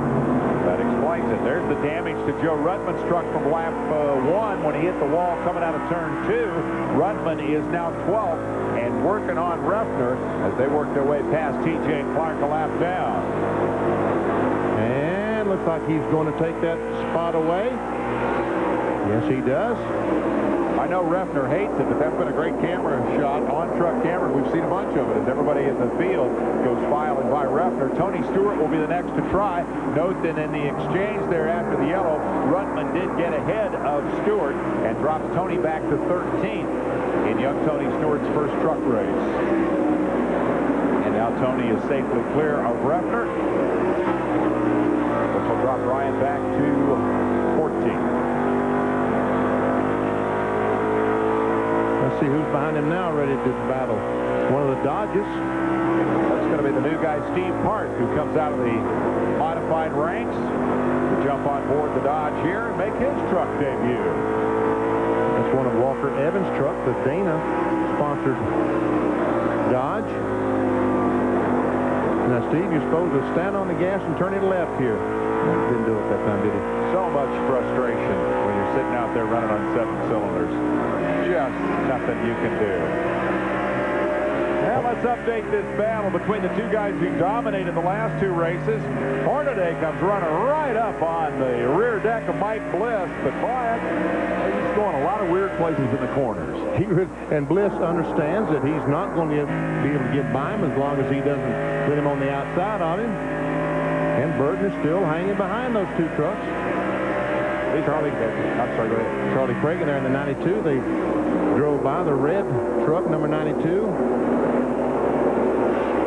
That explains it. There's the damage to Joe Rudman's truck from lap 1 when he hit the wall coming out of turn 2. Rudman is now 12th and working on Refner as they work their way past TJ Clark a lap down. And looks like he's going to take that spot away. Yes, he does. I know Refner hates it, but that's been a great camera shot, on-truck camera. We've seen a bunch of it as everybody in the field goes filing by Refner. Tony Stewart will be the next to try. Note that in the exchange there after the yellow, Rudman did get ahead of Stewart and drops Tony back to 13th in young Tony Stewart's first truck race. And now Tony is safely clear of Refner, which will drop Ryan back to 14th. Let's see who's behind him now, ready to battle. One of the Dodges. That's going to be the new guy, Steve Park, who comes out of the modified ranks to jump on board the Dodge here and make his truck debut. That's one of Walker Evans' truck, the Dana-sponsored Dodge. Now, Steve, you're supposed to stand on the gas and turn it left here. Didn't do it that time, did he? So much frustration when you're sitting out there running on 7 cylinders. Just nothing you can do. Now let's update this battle between the two guys who dominated the last 2 races. Hornaday comes running right up on the rear deck of Mike Bliss, but boy, he's going a lot of weird places in the corners. And Bliss understands that he's not going to be able to get by him as long as he doesn't put him on the outside of him. And Burton is still hanging behind those 2 trucks. Charlie Craig there in the 92. They drove by the red truck, number 92.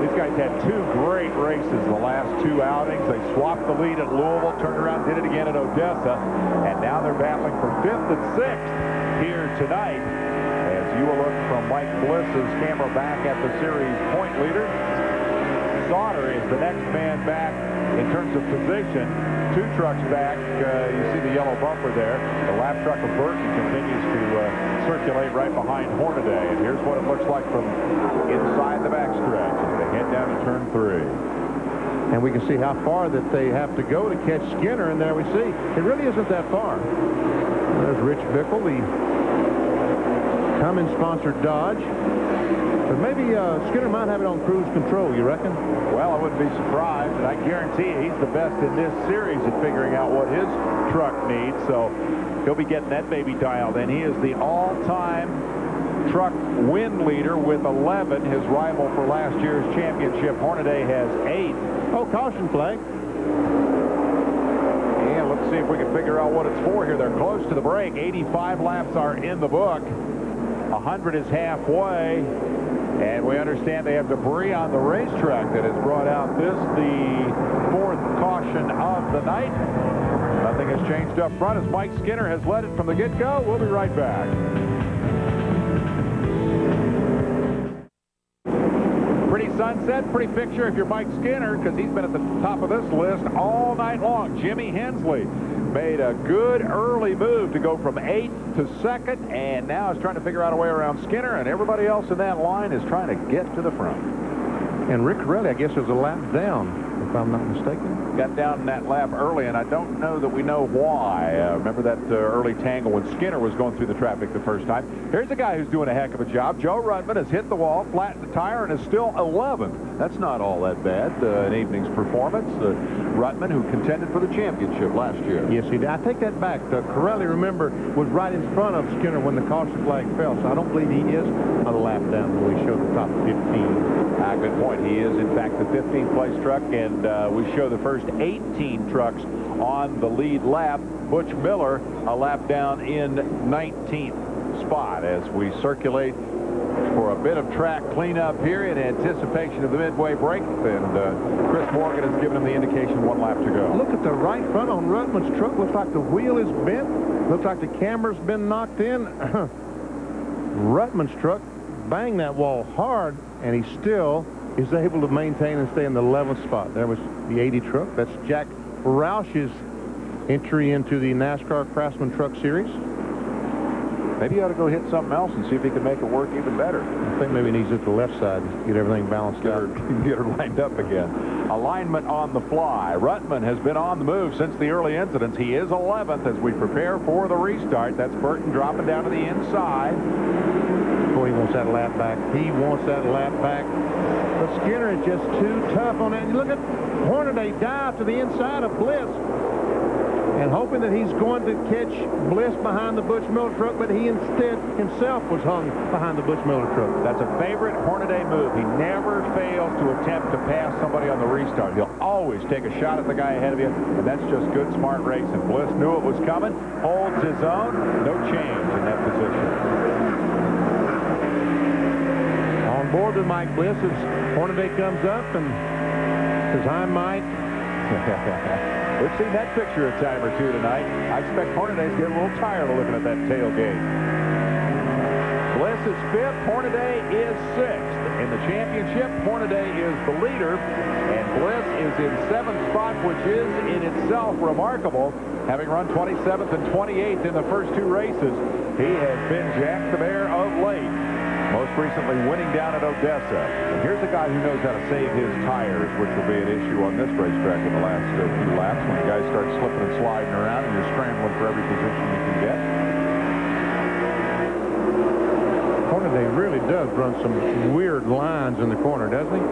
These guys had 2 great races the last 2 outings. They swapped the lead at Louisville, turned around, did it again at Odessa, and now they're battling for 5th and 6th here tonight. As you will look from Mike Bliss's camera back at the series point leader. Sauter is the next man back in terms of position. 2 trucks back. You see the yellow bumper there. The lap truck of Burton continues to circulate right behind Hornaday. And here's what it looks like from inside the backstretch as they head down to turn 3. And we can see how far that they have to go to catch Skinner. And there we see it really isn't that far. There's Rich Bickle, the Cummins-sponsored Dodge. But maybe Skinner might have it on cruise control, you reckon? Well, I wouldn't be surprised, and I guarantee you he's the best in this series at figuring out what his truck needs, so he'll be getting that baby dialed in. He is the all-time truck win leader with 11. His rival for last year's championship, Hornaday, has 8. Oh, caution flag. And let's see if we can figure out what it's for here. They're close to the break. 85 laps are in the book. 100 is halfway. And we understand they have debris on the racetrack that has brought out this, the 4th caution of the night. Nothing has changed up front as Mike Skinner has led it from the get-go. We'll be right back. Pretty sunset, pretty picture if you're Mike Skinner, because he's been at the top of this list all night long. Jimmy Hensley made a good early move to go from 8th to 2nd, and now is trying to figure out a way around Skinner, and everybody else in that line is trying to get to the front. And Rick Corelli, I guess, is a lap down, if I'm not mistaken. Got down in that lap early, and I don't know that we know why. Remember that early tangle when Skinner was going through the traffic the first time. Here's a guy who's doing a heck of a job. Joe Rudman has hit the wall, flattened the tire, and is still 11th. That's not all that bad, an evening's performance. Rudman, who contended for the championship last year. Yes, he did. I take that back. Corelli, remember, was right in front of Skinner when the caution flag fell, so I don't believe he is a lap down when we showed the top 15. Good point. He is, in fact, the 15th place truck, and and we show the first 18 trucks on the lead lap. Butch Miller a lap down in 19th spot as we circulate for a bit of track cleanup here in anticipation of the midway break. And Chris Morgan has given him the indication 1 lap to go. Look at the right front on Rutman's truck. Looks like the wheel is bent. Looks like the camber's been knocked in. Rutman's truck banged that wall hard, and he still is able to maintain and stay in the 11th spot. There was the 80 truck. That's Jack Roush's entry into the NASCAR Craftsman Truck Series. Maybe he ought to go hit something else and see if he can make it work even better. I think maybe he needs it to the left side and get everything balanced out. Get her lined up again. Alignment on the fly. Rutman has been on the move since the early incidents. He is 11th as we prepare for the restart. That's Burton dropping down to the inside. Boy, he wants that lap back. He wants that lap back. But Skinner is just too tough on that. Look at Hornaday dive to the inside of Bliss, and hoping that he's going to catch Bliss behind the Butch Miller truck, but he instead himself was hung behind the Butch Miller truck. That's a favorite Hornaday move. He never fails to attempt to pass somebody on the restart. He'll always take a shot at the guy ahead of you, and that's just good, smart racing. Bliss knew it was coming, holds his own, no change in that position. On board with Mike Bliss as Hornaday comes up and says, "Hi, Mike." We've seen that picture a time or two tonight. I expect Hornaday's getting a little tired of looking at that tailgate. Bliss is 5th. Hornaday is 6th. In the championship, Hornaday is the leader, and Bliss is in 7th spot, which is in itself remarkable. Having run 27th and 28th in the first 2 races, he has been Jack the Bear of late. Most recently winning down at Odessa. And here's a guy who knows how to save his tires, which will be an issue on this racetrack in the last few laps when guys start slipping and sliding around and you're scrambling for every position you can get. Hornaday really does run some weird lines in the corner, doesn't he?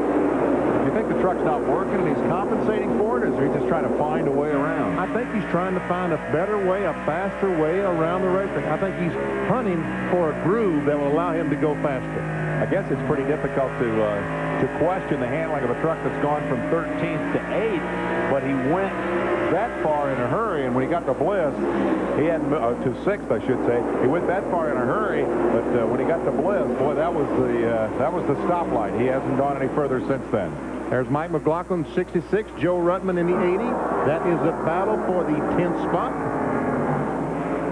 You think the truck's not working and he's compensating for it, or is he just trying to find a way around? I think he's trying to find a better way, a faster way around the racetrack. I think he's hunting for a groove that will allow him to go faster. I guess it's pretty difficult to question the handling of a truck that's gone from 13th to 8th, but he went that far in a hurry, and when he got to Bliss, he had to 6th, I should say. He went that far in a hurry, but when he got to Bliss, boy, that was the stoplight. He hasn't gone any further since then. There's Mike McLaughlin, 66, Joe Rutman in the 80. That is a battle for the 10th spot.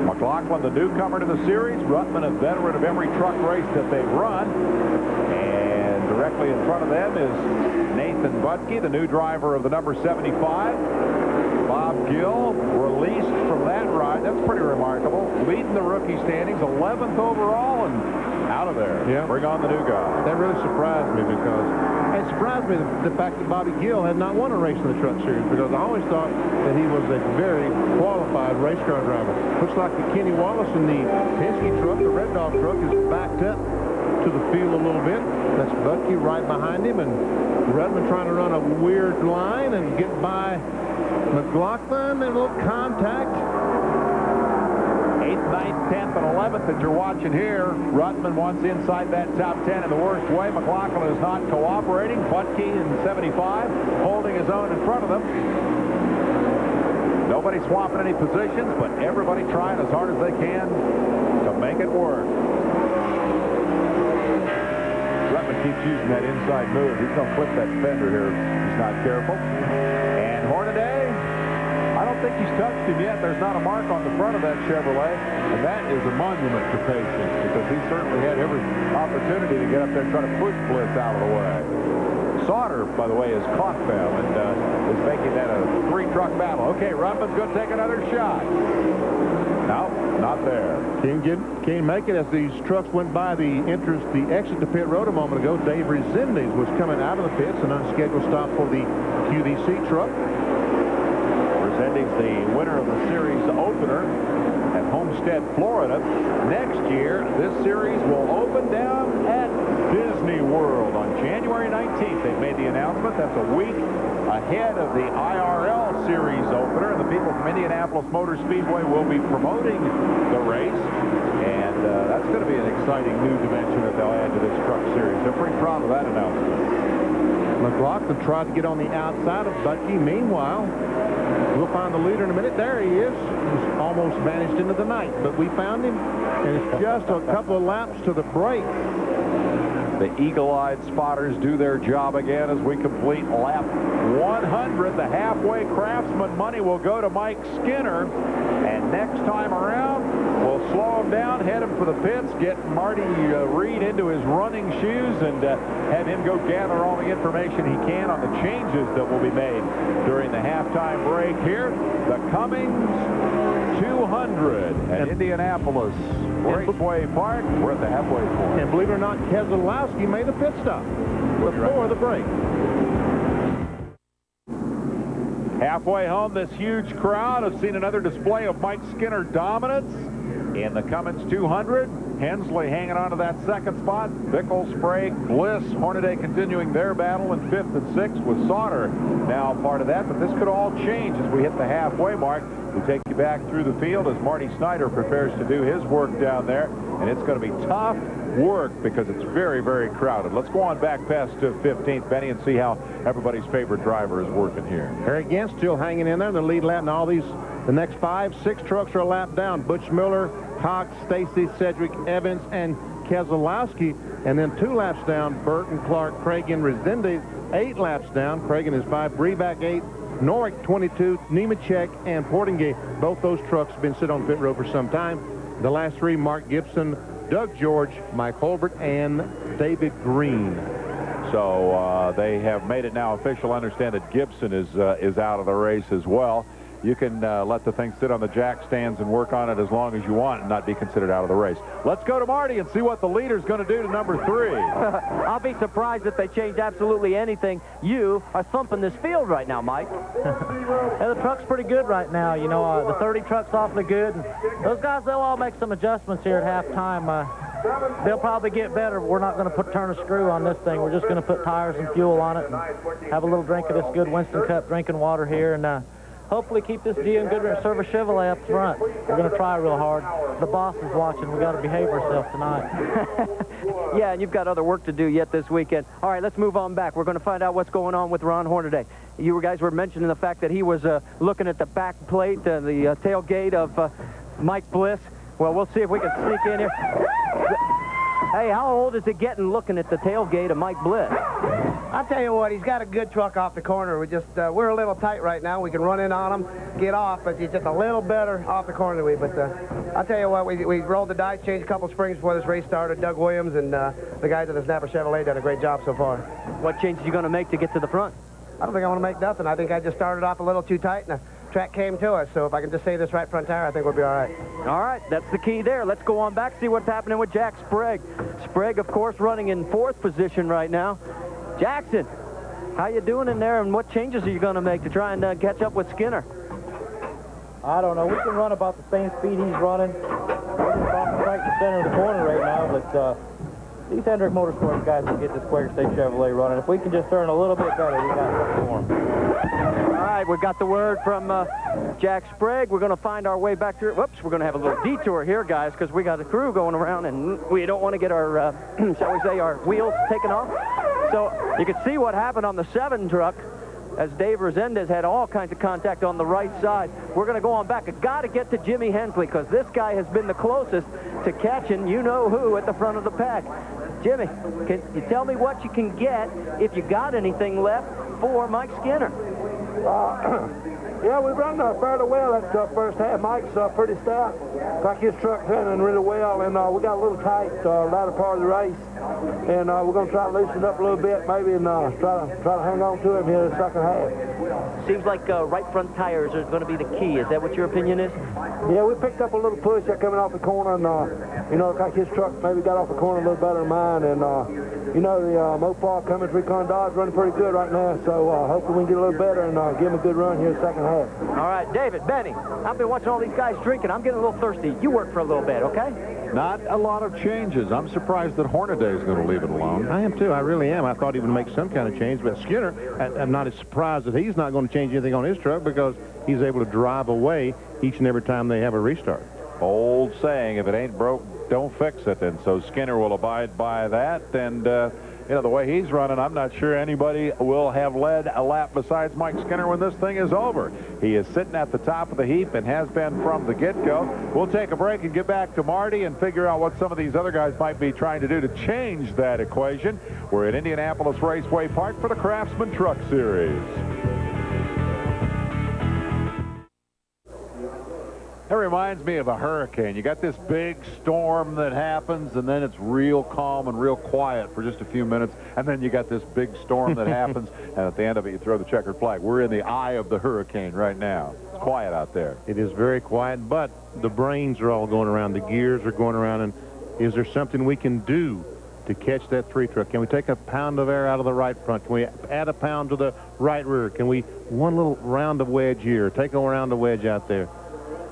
McLaughlin, the newcomer to the series. Rutman, a veteran of every truck race that they've run. And directly in front of them is Nathan Butke, the new driver of the number 75. Bob Gill released from that ride. That's pretty remarkable. Leading the rookie standings, 11th overall, and out of there. Yeah. Bring on the new guy. That really surprised me because it surprised me the fact that Bobby Gill had not won a race in the truck series, because I always thought that he was a very qualified race car driver. Looks like the Kenny Wallace in the Penske truck, the Red Dog truck, is backed up to the field a little bit. That's Butke right behind him, and Rutman trying to run a weird line and get by McLaughlin, and a little contact. 8th, 9th, 10th, and 11th that you're watching here. Rutman wants inside that top 10 in the worst way. McLaughlin is not cooperating. Butke in 75 holding his own in front of them. Nobody swapping any positions, but everybody trying as hard as they can to make it work. Rutman keeps using that inside move. He's going to clip that fender here if he's not careful. And Hornaday, I don't think he's touched him yet. There's not a mark on the front of that Chevrolet, and that is a monument to patience, because he certainly had every opportunity to get up there and try to push Bliss out of the way. Sauter, by the way, has caught them and is making that a 3-truck battle. Okay, Rutman's going to take another shot. No, not there. Can't make it as these trucks went by the entrance, the exit to pit road a moment ago. Dave Resendez was coming out of the pits, an unscheduled stop for the QVC truck. Resendez, the winner of the series opener at Homestead, Florida. Next year, this series will open down at Disney World on January 19th. They've made the announcement. That's a week ahead of the IRL series opener, and the people from Indianapolis Motor Speedway will be promoting the race, and that's going to be an exciting new dimension that they'll add to this truck series. They're pretty proud of that announcement. McLaughlin tried to get on the outside of Bucky. Meanwhile, we'll find the leader in a minute. There he is. He's almost vanished into the night, but we found him, and it's just a couple of laps to the break. The eagle-eyed spotters do their job again as we complete lap 100. The halfway Craftsman money will go to Mike Skinner. And next time around, we'll slow him down, head him for the pits, get Marty Reed into his running shoes, and have him go gather all the information he can on the changes that will be made during the halftime break here. The Cummins 200 at Indianapolis Raceway Park. We're at the halfway point. And believe it or not, Keselowski made a pit stop before the break. Halfway home, this huge crowd has seen another display of Mike Skinner dominance in the Cummins 200. Hensley hanging on to that second spot. Bickle, Sprague, Bliss, Hornaday continuing their battle in 5th and 6th with Sauter now part of that. But this could all change as we hit the halfway mark. We take you back through the field as Marty Snyder prepares to do his work down there. And it's going to be tough work because it's very, very crowded. Let's go on back past 15th, Benny, and see how everybody's favorite driver is working here. Harry Gant still hanging in there in the lead lap, and all these, the next 5, 6 trucks are a lap down. Butch Miller, Cox, Stacy, Cedric, Evans, and Keselowski. And then 2 laps down, Burton, Clark, Cragen, Resendez. 8 laps down, Cragen is 5, Breback 8, Norwick 22, Nemechek, and Portingay. Both those trucks have been sitting on pit road for some time. The last 3, Mark Gibson, Doug George, Mike Holbert, and David Green. So they have made it now official. I understand that Gibson is out of the race as well. You can let the thing sit on the jack stands and work on it as long as you want and not be considered out of the race. Let's go to Marty and see what the leader's going to do to number 3. I'll be surprised if they change absolutely anything. You are thumping this field right now, Mike. Yeah, the truck's pretty good right now. You know, the 30 truck's awfully good. And those guys, they'll all make some adjustments here at halftime. They'll probably get better, but we're not going to turn a screw on this thing. We're just going to put tires and fuel on it and have a little drink of this good Winston Cup drinking water here, and hopefully keep this G and Goodrich Service Chevrolet up front. We're going to try real hard. The boss is watching. We got to behave ourselves tonight. Yeah, and you've got other work to do yet this weekend. All right, let's move on back. We're going to find out what's going on with Ron Hornaday. You guys were mentioning the fact that he was looking at the back plate, the tailgate of Mike Bliss. Well, we'll see if we can sneak in here. Hey, how old is it getting looking at the tailgate of Mike Bliss? I'll tell you what, he's got a good truck off the corner. We're a little tight right now. We can run in on him, get off, but he's just a little better off the corner than we. But I'll tell you what, we rolled the dice, changed a couple springs before this race started. Doug Williams and the guys at the Snapper Chevrolet done a great job so far. What changes are you going to make to get to the front? I don't think I want to make nothing. I think I just started off a little too tight, and the track came to us. So if I can just save this right front tire, I think we'll be all right. All right, that's the key there. Let's go on back, see what's happening with Jack Sprague. Sprague, of course, running in 4th position right now. Jackson, how you doing in there, and what changes are you going to make to try and catch up with Skinner? I don't know. We can run about the same speed he's running. We're just off right in the center of the corner right now, but these Hendrick Motorsports guys will get this Quaker State Chevrolet running. If we can just turn a little bit better, we got something for them. All right, we got the word from Jack Sprague. We're going to find our way back through. Whoops, we're going to have a little detour here, guys, because we got a crew going around, and we don't want to get our, shall we say, our wheels taken off. So you can see what happened on the 7 truck as Dave Resendez had all kinds of contact on the right side. We're going to go on back. I've got to get to Jimmy Hensley because this guy has been the closest to catching you-know-who at the front of the pack. Jimmy, can you tell me what you can get if you got anything left for Mike Skinner? Yeah, we run fairly well that first half. Mike's pretty stout. Like his truck's running really well, and we got a little tight latter part of the race. And we're going to try to loosen up a little bit, maybe, and try to hang on to him here in the second half. Seems like right front tires are going to be the key. Is that what your opinion is? Yeah, we picked up a little push coming off the corner, and you know, like his truck maybe got off the corner a little better than mine, and you know, the Mopar Cummins Recon Dodge running pretty good right now, so hopefully we can get a little better and give him a good run here in the second half. All right, David, Benny, I've been watching all these guys drinking. I'm getting a little thirsty. You work for a little bit, okay? Not a lot of changes. I'm surprised that Hornaday is going to leave it alone. I am too. I really am. I thought he would make some kind of change, but Skinner, I'm not as surprised that he's not going to change anything on his truck because he's able to drive away each and every time they have a restart. Old saying, if it ain't broke, don't fix it. And so Skinner will abide by that. And you know, the way he's running, I'm not sure anybody will have led a lap besides Mike Skinner when this thing is over. He is sitting at the top of the heap and has been from the get-go. We'll take a break and get back to Marty and figure out what some of these other guys might be trying to do to change that equation. We're at Indianapolis Raceway Park for the Craftsman Truck Series. That reminds me of a hurricane. You got this big storm that happens, and then it's real calm and real quiet for just a few minutes, and then you got this big storm that happens, and at the end of it, you throw the checkered flag. We're in the eye of the hurricane right now. It's quiet out there. It is very quiet, but the brains are all going around. The gears are going around, and is there something we can do to catch that 3 truck? Can we take a pound of air out of the right front? Can we add a pound to the right rear? Can we one little round of wedge here, take a round of wedge out there?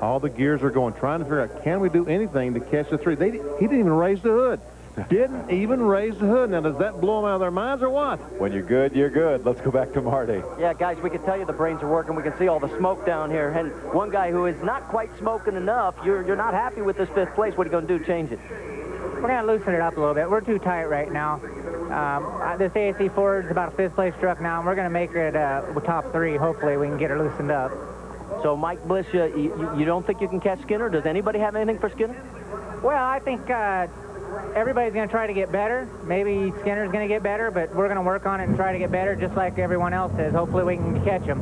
All the gears are going, trying to figure out, can we do anything to catch the 3? He didn't even raise the hood. Didn't even raise the hood. Now, does that blow them out of their minds or what? When you're good, you're good. Let's go back to Marty. Yeah, guys, we can tell you the brains are working. We can see all the smoke down here. And one guy who is not quite smoking enough, you're not happy with this 5th place. What are you going to do to change it? We're going to loosen it up a little bit. We're too tight right now. This ASC Ford is about a 5th place truck now, and we're going to make it top 3. Hopefully, we can get her loosened up. So, Mike Bliss, you don't think you can catch Skinner? Does anybody have anything for Skinner? Well, I think everybody's going to try to get better. Maybe Skinner's going to get better, but we're going to work on it and try to get better just like everyone else is. Hopefully we can catch him.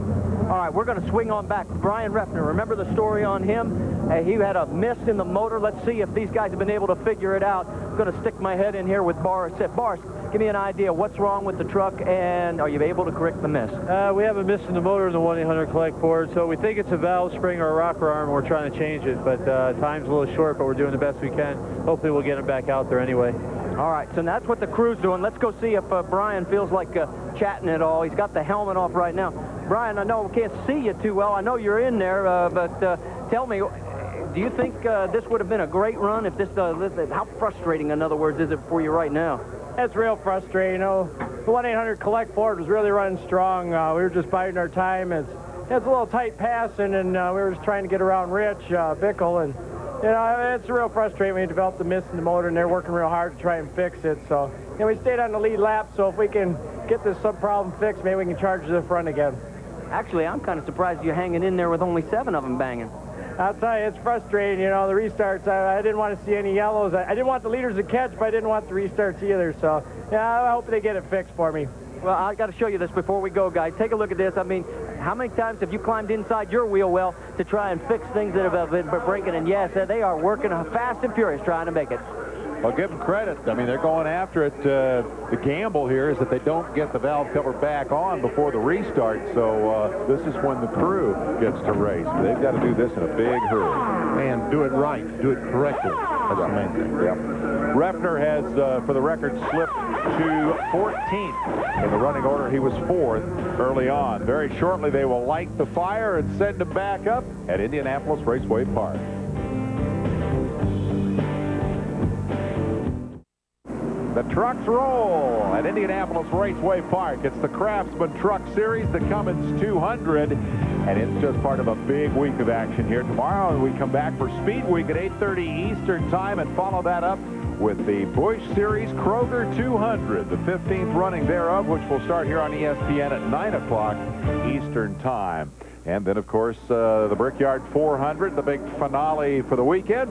All right, we're going to swing on back. Brian Refner, remember the story on him? He had a miss in the motor. Let's see if these guys have been able to figure it out. I'm going to stick my head in here with Boris. Boris, give me an idea. What's wrong with the truck, and are you able to correct the miss? We have a miss in the motor in the 1-800 collect board, so we think it's a valve spring or a rocker arm. We're trying to change it, but time's a little short, but we're doing the best we can. Hopefully we'll get him back out there anyway. All right, so that's what the crew's doing. Let's go see if Brian feels like chatting at all. He's got the helmet off right now. Brian, I know we can't see you too well. I know you're in there, but tell me, do you think this would have been a great run if this, how frustrating, in other words, is it for you right now? It's real frustrating. You know, the 1-800 collect board was really running strong. We were just biding our time. It's a little tight passing, and we were just trying to get around Rich Bickle, and you know, it's real frustrating when you develop the miss in the motor, and they're working real hard to try and fix it. So, you know, we stayed on the lead lap, so if we can get this sub-problem fixed, maybe we can charge to the front again. Actually, I'm kind of surprised you're hanging in there with only 7 of them banging. I'll tell you, it's frustrating, you know, the restarts. I didn't want to see any yellows. I didn't want the leaders to catch, but I didn't want the restarts either. So, yeah, I hope they get it fixed for me. Well, I got to show you this before we go, guys. Take a look at this. I mean, how many times have you climbed inside your wheel well to try and fix things that have been breaking? And yes, they are working fast and furious trying to make it. Well, give them credit. I mean, they're going after it. The gamble here is that they don't get the valve cover back on before the restart, so this is when the crew gets to race. They've got to do this in a big hurry. And do it right. Do it correctly. That's the main thing. Yep. Refner has, for the record, slipped to 14th. In the running order, he was 4th early on. Very shortly, they will light the fire and send him back up at Indianapolis Raceway Park. The trucks roll at Indianapolis Raceway Park. It's the Craftsman Truck Series, the Cummins 200, and it's just part of a big week of action here. Tomorrow we come back for Speed Week at 8:30 Eastern Time and follow that up with the Busch Series Kroger 200, the 15th running thereof, which will start here on ESPN at 9 o'clock Eastern Time. And then, of course, the Brickyard 400, the big finale for the weekend.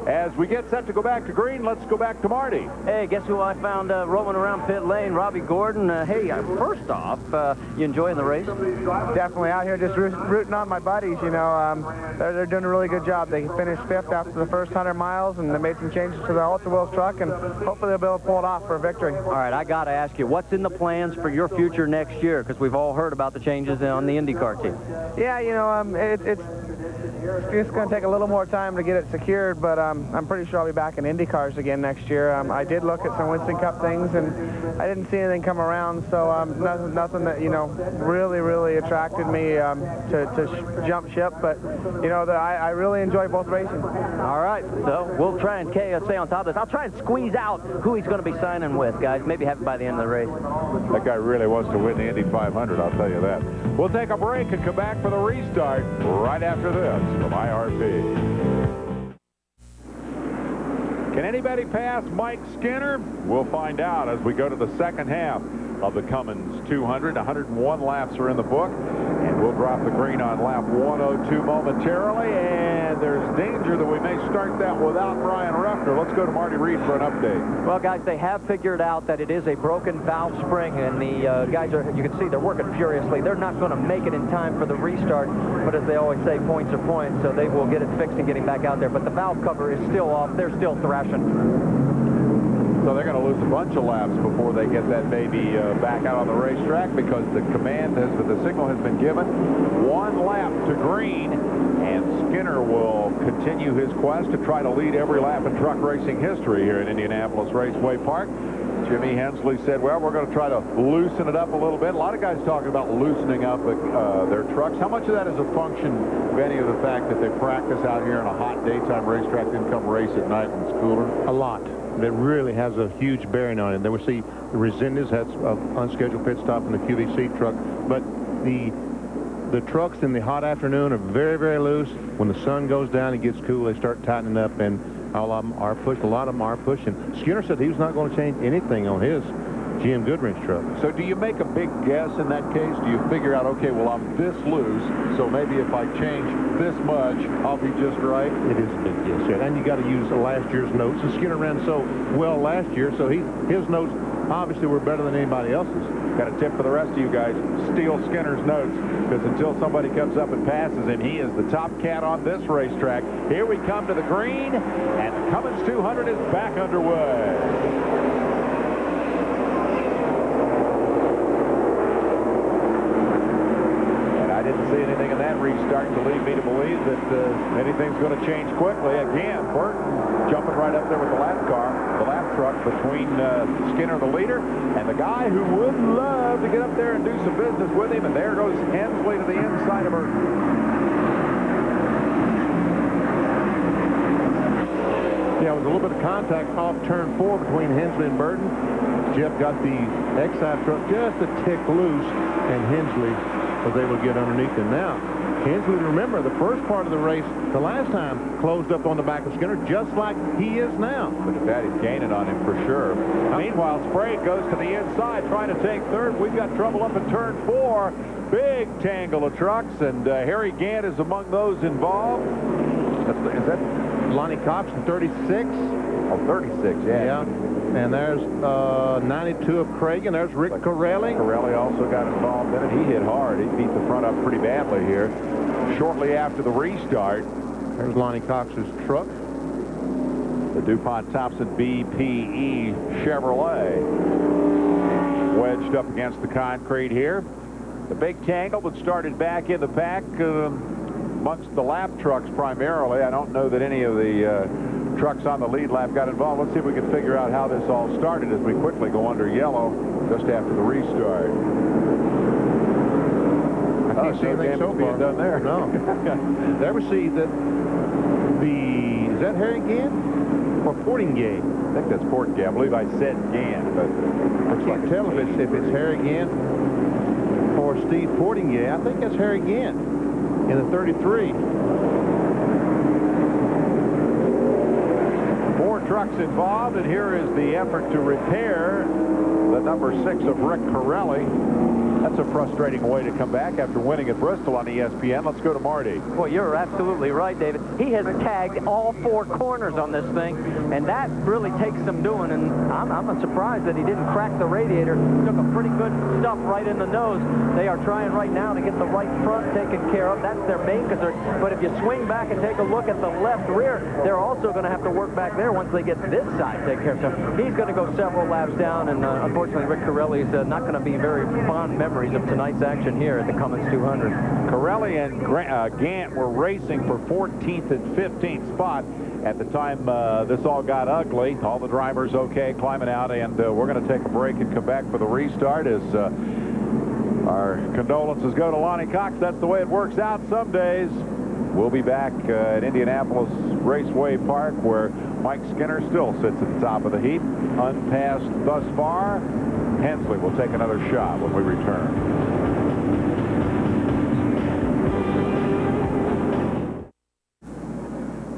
As we get set to go back to green, let's go back to Marty. Hey, guess who I found rolling around pit lane? Robbie Gordon. Hey, first off, you enjoying the race? Definitely out here just rooting on my buddies, you know. They're doing a really good job. They finished 5th after the first 100 miles, and they made some changes to the Ultra Wheels truck, and hopefully they'll be able to pull it off for a victory. All right, I got to ask you, what's in the plans for your future next year? Because we've all heard about the changes on the IndyCar team. Yeah, you know, it's just going to take a little more time to get it secured, but I'm pretty sure I'll be back in IndyCars again next year. I did look at some Winston Cup things, and I didn't see anything come around, so nothing that, you know, really attracted me to jump ship, but, you know, I really enjoy both racing. All right, so we'll try and stay on top of this. I'll try and squeeze out who he's going to be signing with, guys. Maybe have it by the end of the race. That guy really wants to win the Indy 500, I'll tell you that. We'll take a break and come back for the restart right after this from IRP. Can anybody pass Mike Skinner? We'll find out as we go to the second half of the Cummins 200. 101 laps are in the book, and we'll drop the green on lap 102 momentarily, and there's danger that we may start that without Brian Ruffner. Let's go to Marty Reed for an update. Well, guys, they have figured out that it is a broken valve spring, and the guys are, you can see they're working furiously. They're not going to make it in time for the restart, but as they always say, points are points, so they will get it fixed and getting back out there. But the valve cover is still off. They're still thrashing. So they're going to lose a bunch of laps before they get that baby back out on the racetrack, because the signal has been given. 1 lap to green, and Skinner will continue his quest to try to lead every lap in truck racing history here at Indianapolis Raceway Park. Jimmy Hensley said, well, we're going to try to loosen it up a little bit. A lot of guys talking about loosening up their trucks. How much of that is a function, Benny, of the fact that they practice out here on a hot daytime racetrack, then come race at night when it's cooler? A lot. That really has a huge bearing on it. Then we see the Resendez has an unscheduled pit stop in the QVC truck, but the trucks in the hot afternoon are very, very loose. When the sun goes down, it gets cool, they start tightening up, and all of them are pushed. A lot of them are pushing. Skinner said he was not going to change anything on his GM Goodwrench truck. So do you make a big guess in that case? Do you figure out, okay, well, I'm this loose, so maybe if I change this much, I'll be just right? It is a big guess, yeah. And you got to use last year's notes. And Skinner ran so well last year, so his notes obviously were better than anybody else's. Got a tip for the rest of you guys. Steal Skinner's notes, because until somebody comes up and passes him, he is the top cat on this racetrack. Here we come to the green, and the Cummins 200 is back underway. See anything in that restart to lead me to believe that anything's going to change quickly. Again, Burton jumping right up there with the lap truck between Skinner, the leader, and the guy who would love to get up there and do some business with him. And there goes Hensley to the inside of Burton. Yeah, it was a little bit of contact off turn 4 between Hensley and Burton. Jeff got the Exide truck just a tick loose, and Hensley was able to get underneath him. Now, Hensley, remember, the first part of the race, the last time, closed up on the back of Skinner, just like he is now. Look at that, he's gaining on him for sure. Meanwhile, Sprague goes to the inside, trying to take third. We've got trouble up in turn 4. Big tangle of trucks, and Harry Gant is among those involved. Is that Lonnie Cox in 36? Oh, 36, yeah. And there's 92 of Craig, and there's Rick Corelli. Corelli also got involved in it. He hit hard. He beat the front up pretty badly here. Shortly after the restart, there's Lonnie Cox's truck. The DuPont Thompson BPE Chevrolet wedged up against the concrete here. The big tangle that started back in the pack amongst the lap trucks primarily. I don't know that any of the trucks on the lead lap got involved. Let's see if we can figure out how this all started as we quickly go under yellow just after the restart. I can't see anything so far. Done there. No. There we see that is that Harry Gant or Portingay? I think that's Portingay. I believe I said Gant, but I can't tell if it's Harry Gant or Steve Portingay. I think that's Harry Gant in the 33. Trucks involved, and here is the effort to repair the number 6 of Rick Corelli. That's a frustrating way to come back after winning at Bristol on ESPN. Let's go to Marty. Well, you're absolutely right, David. He has tagged all 4 corners on this thing, and that really takes some doing, and I'm surprised that he didn't crack the radiator. Took a pretty good stuff right in the nose. They are trying right now to get the right front taken care of. That's their main concern. But if you swing back and take a look at the left rear, they're also going to have to work back there once they get this side taken care of. So he's going to go several laps down, and unfortunately, Rick Corelli is not going to be very fond memories of tonight's action here at the Cummins 200. Corelli and Gant were racing for 14th and 15th spot at the time this all got ugly. All the drivers okay, climbing out, and we're going to take a break and come back for the restart as our condolences go to Lonnie Cox. That's the way it works out some days. We'll be back at Indianapolis Raceway Park, where Mike Skinner still sits at the top of the heap, unpassed thus far. Hensley will take another shot when we return.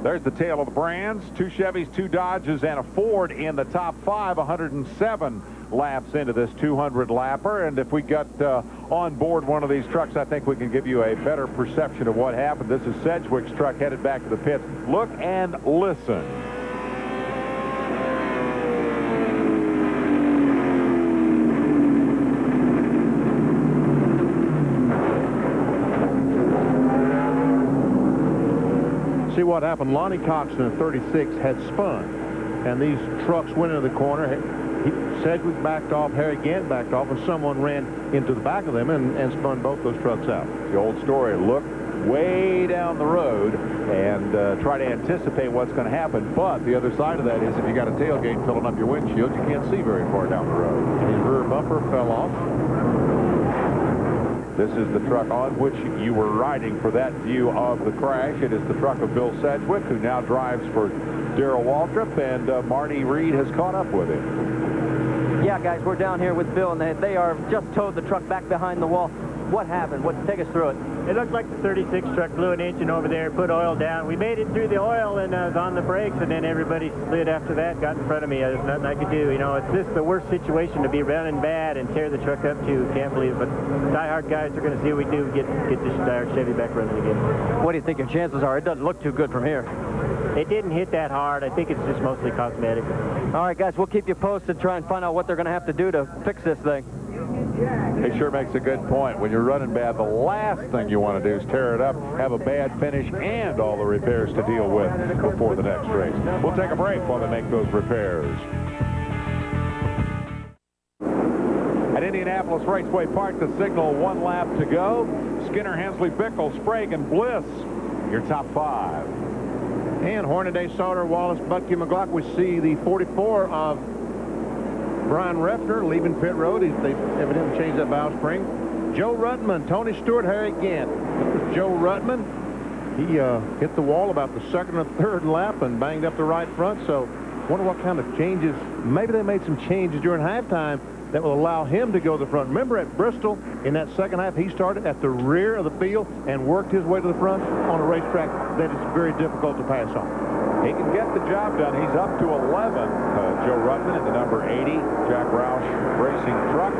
There's the tale of the brands. 2 Chevys, 2 Dodges, and a Ford in the top 5. 107 laps into this 200-lapper. And if we got on board one of these trucks, I think we can give you a better perception of what happened. This is Sedgwick's truck headed back to the pits. Look and listen. See what happened. Lonnie Coxon in 36 had spun, and these trucks went into the corner. Sedgwick backed off, Harry Gant backed off, and someone ran into the back of them and spun both those trucks out. The old story, look way down the road and try to anticipate what's going to happen. But the other side of that is if you got a tailgate filling up your windshield, you can't see very far down the road. His rear bumper fell off. This is the truck on which you were riding for that view of the crash. It is the truck of Bill Sedgwick, who now drives for Darrell Waltrip, and Marty Reed has caught up with him. Yeah, guys, we're down here with Bill, and they are just towed the truck back behind the wall. What happened? Take us through it. It looked like the 36 truck blew an engine over there, put oil down. We made it through the oil and was on the brakes, and then everybody slid after that, got in front of me. There's nothing I could do. You know, it's just the worst situation to be running bad and tear the truck up too. Can't believe it. But die-hard guys are going to see what we do, get this die-hard Chevy back running again. What do you think your chances are? It doesn't look too good from here. It didn't hit that hard. I think it's just mostly cosmetic. All right, guys, we'll keep you posted, try and find out what they're going to have to do to fix this thing. He sure makes a good point. When you're running bad, the last thing you want to do is tear it up, have a bad finish, and all the repairs to deal with before the next race. We'll take a break while they make those repairs. At Indianapolis Raceway Park, the signal, 1 lap to go. Skinner, Hensley, Bickle, Sprague, and Bliss, your top 5. And Hornaday, Sauter, Wallace, Butke, McGlock. We see the 44 of Brian Refner leaving pit road. They evidently changed that valve spring. Joe Ruttman, Tony Stewart, Harry Gant. Joe Ruttman, he hit the wall about the 2nd or 3rd lap and banged up the right front. So wonder what kind of changes. Maybe they made some changes during halftime that will allow him to go to the front. Remember at Bristol in that second half, he started at the rear of the field and worked his way to the front on a racetrack that is very difficult to pass on. He can get the job done. He's up to 11. Joe Ruttman in the number 80 Jack Roush racing truck.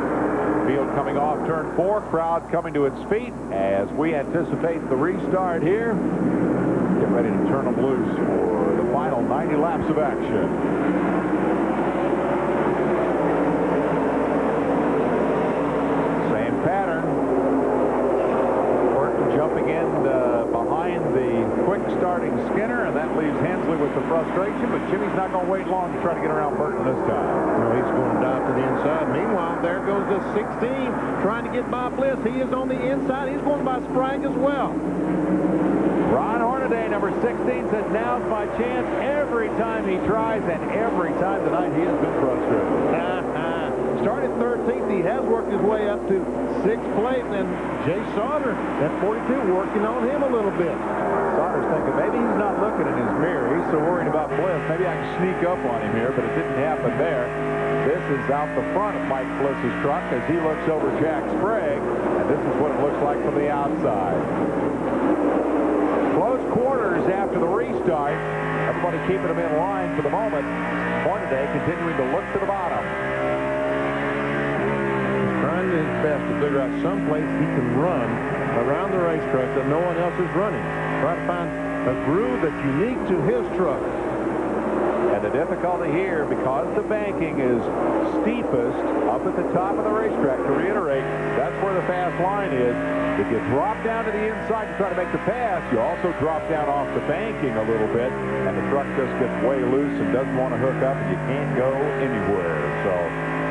Field coming off turn 4. Crowd coming to its feet as we anticipate the restart here. Get ready to turn them loose for the final 90 laps of action. Pattern. Burton jumping in behind the quick starting Skinner, and that leaves Hensley with the frustration, but Jimmy's not going to wait long to try to get around Burton this time. No, he's going to dive to the inside. Meanwhile, there goes the 16 trying to get by Bliss. He is on the inside. He's going by Sprague as well. Ron Hornaday, number 16, says now's my chance. Every time he tries, and every time tonight he has been frustrated. Started 13th. He has worked his way up to 6th place, and Jay Sauter at 42 working on him a little bit. Sauter's thinking maybe he's not looking in his mirror. He's so worried about Bliss. Maybe I can sneak up on him here, but it didn't happen there. This is out the front of Mike Bliss's truck as he looks over Jack Sprague, and this is what it looks like from the outside. Close quarters after the restart. Everybody keeping them in line for the moment. Hornaday continuing to look to the bottom. Trying his best to figure out some place he can run around the racetrack that no one else is running. Try to find a groove that's unique to his truck. And the difficulty here, because the banking is steepest up at the top of the racetrack, to reiterate, that's where the fast line is. If you drop down to the inside to try to make the pass, you also drop down off the banking a little bit, and the truck just gets way loose and doesn't want to hook up, and you can't go anywhere. So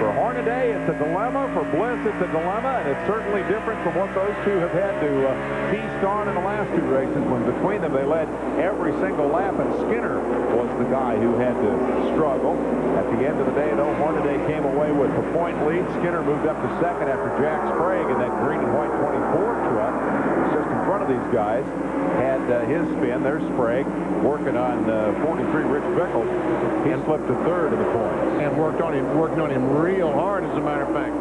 for Hornaday, it's a dilemma. For Bliss, it's a dilemma, and it's certainly different from what those two have had to feast on in the last 2 races, when between them they led every single lap, and Skinner was the guy who had to struggle. At the end of the day, though, Hornaday came away with a point lead. Skinner moved up to 2nd after Jack Sprague in that green and white 24 truck. Just in front of these guys had his spin. There's Sprague working on 43 Rich Bickle. He slipped to 3rd in the points. And working on him real hard, as a matter of fact.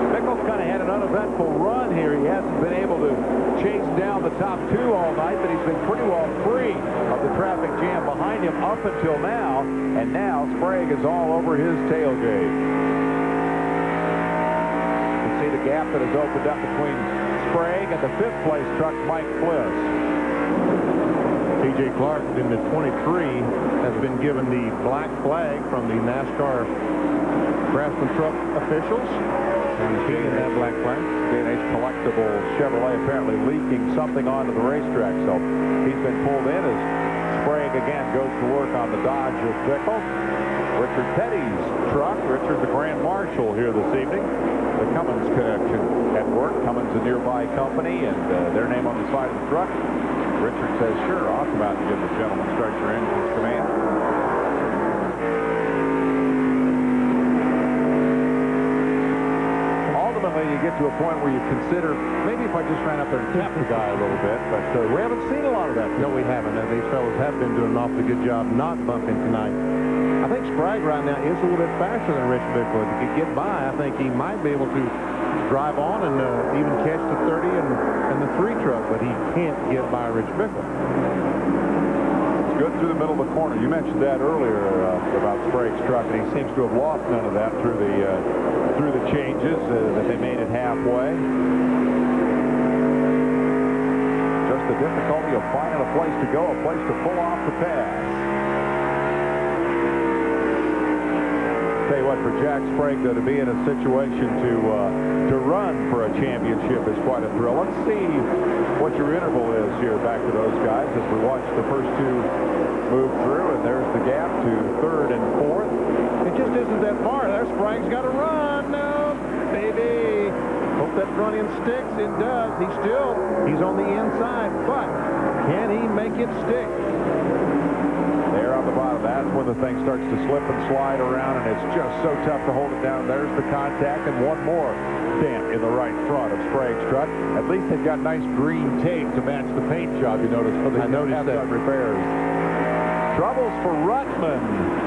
Bickle's kind of had an uneventful run here. He hasn't been able to chase down the top two all night, but he's been pretty well free of the traffic jam behind him up until now. And now Sprague is all over his tailgate. You can see the gap that has opened up between Sprague and the 5th place truck, Mike Bliss. T.J. Clark in the 23 has been given the black flag from the NASCAR Craftsman truck officials. And he's taking that black flag. J&H collectible Chevrolet apparently leaking something onto the racetrack, so he's been pulled in as Sprague again goes to work on the Dodge of Bickle. Richard Petty's truck. Richard's the Grand Marshal here this evening. The Cummins connection at work. Cummins, a nearby company, and their name on the side of the truck. Richard says, sure, I'll come out and give the gentleman start your engine's command. Ultimately, you get to a point where you consider, maybe if I just ran up there and tapped the guy a little bit, but we haven't seen a lot of that. No, we haven't. And these fellows have been doing an awfully good job not bumping tonight. I think Sprague right now is a little bit faster than Rich Bickle. If he could get by, I think he might be able to drive on and even catch the 30 and the 3 truck, but he can't get by Rich Bickle. It's good through the middle of the corner. You mentioned that earlier about Sprague's truck, and he seems to have lost none of that through the changes that they made it halfway. Just the difficulty of finding a place to go, a place to pull off the pass. Tell you what, for Jack Sprague, though, to be in a situation to run for a championship is quite a thrill. Let's see what your interval is here back to those guys as we watch the first two move through, and there's the gap to 3rd and 4th. It just isn't that far. There, Sprague's got to run now, baby. Hope that front end sticks. It does. He's on the inside, but can he make it stick? There on the bottom, that's when the thing starts to slip and slide around, and it's just so tough to hold it down. There's the contact, and one more dent in the right front of Sprague's truck. At least they've got nice green tape to match the paint job, you notice. So I noticed that. Repairs. Troubles for Ruttman,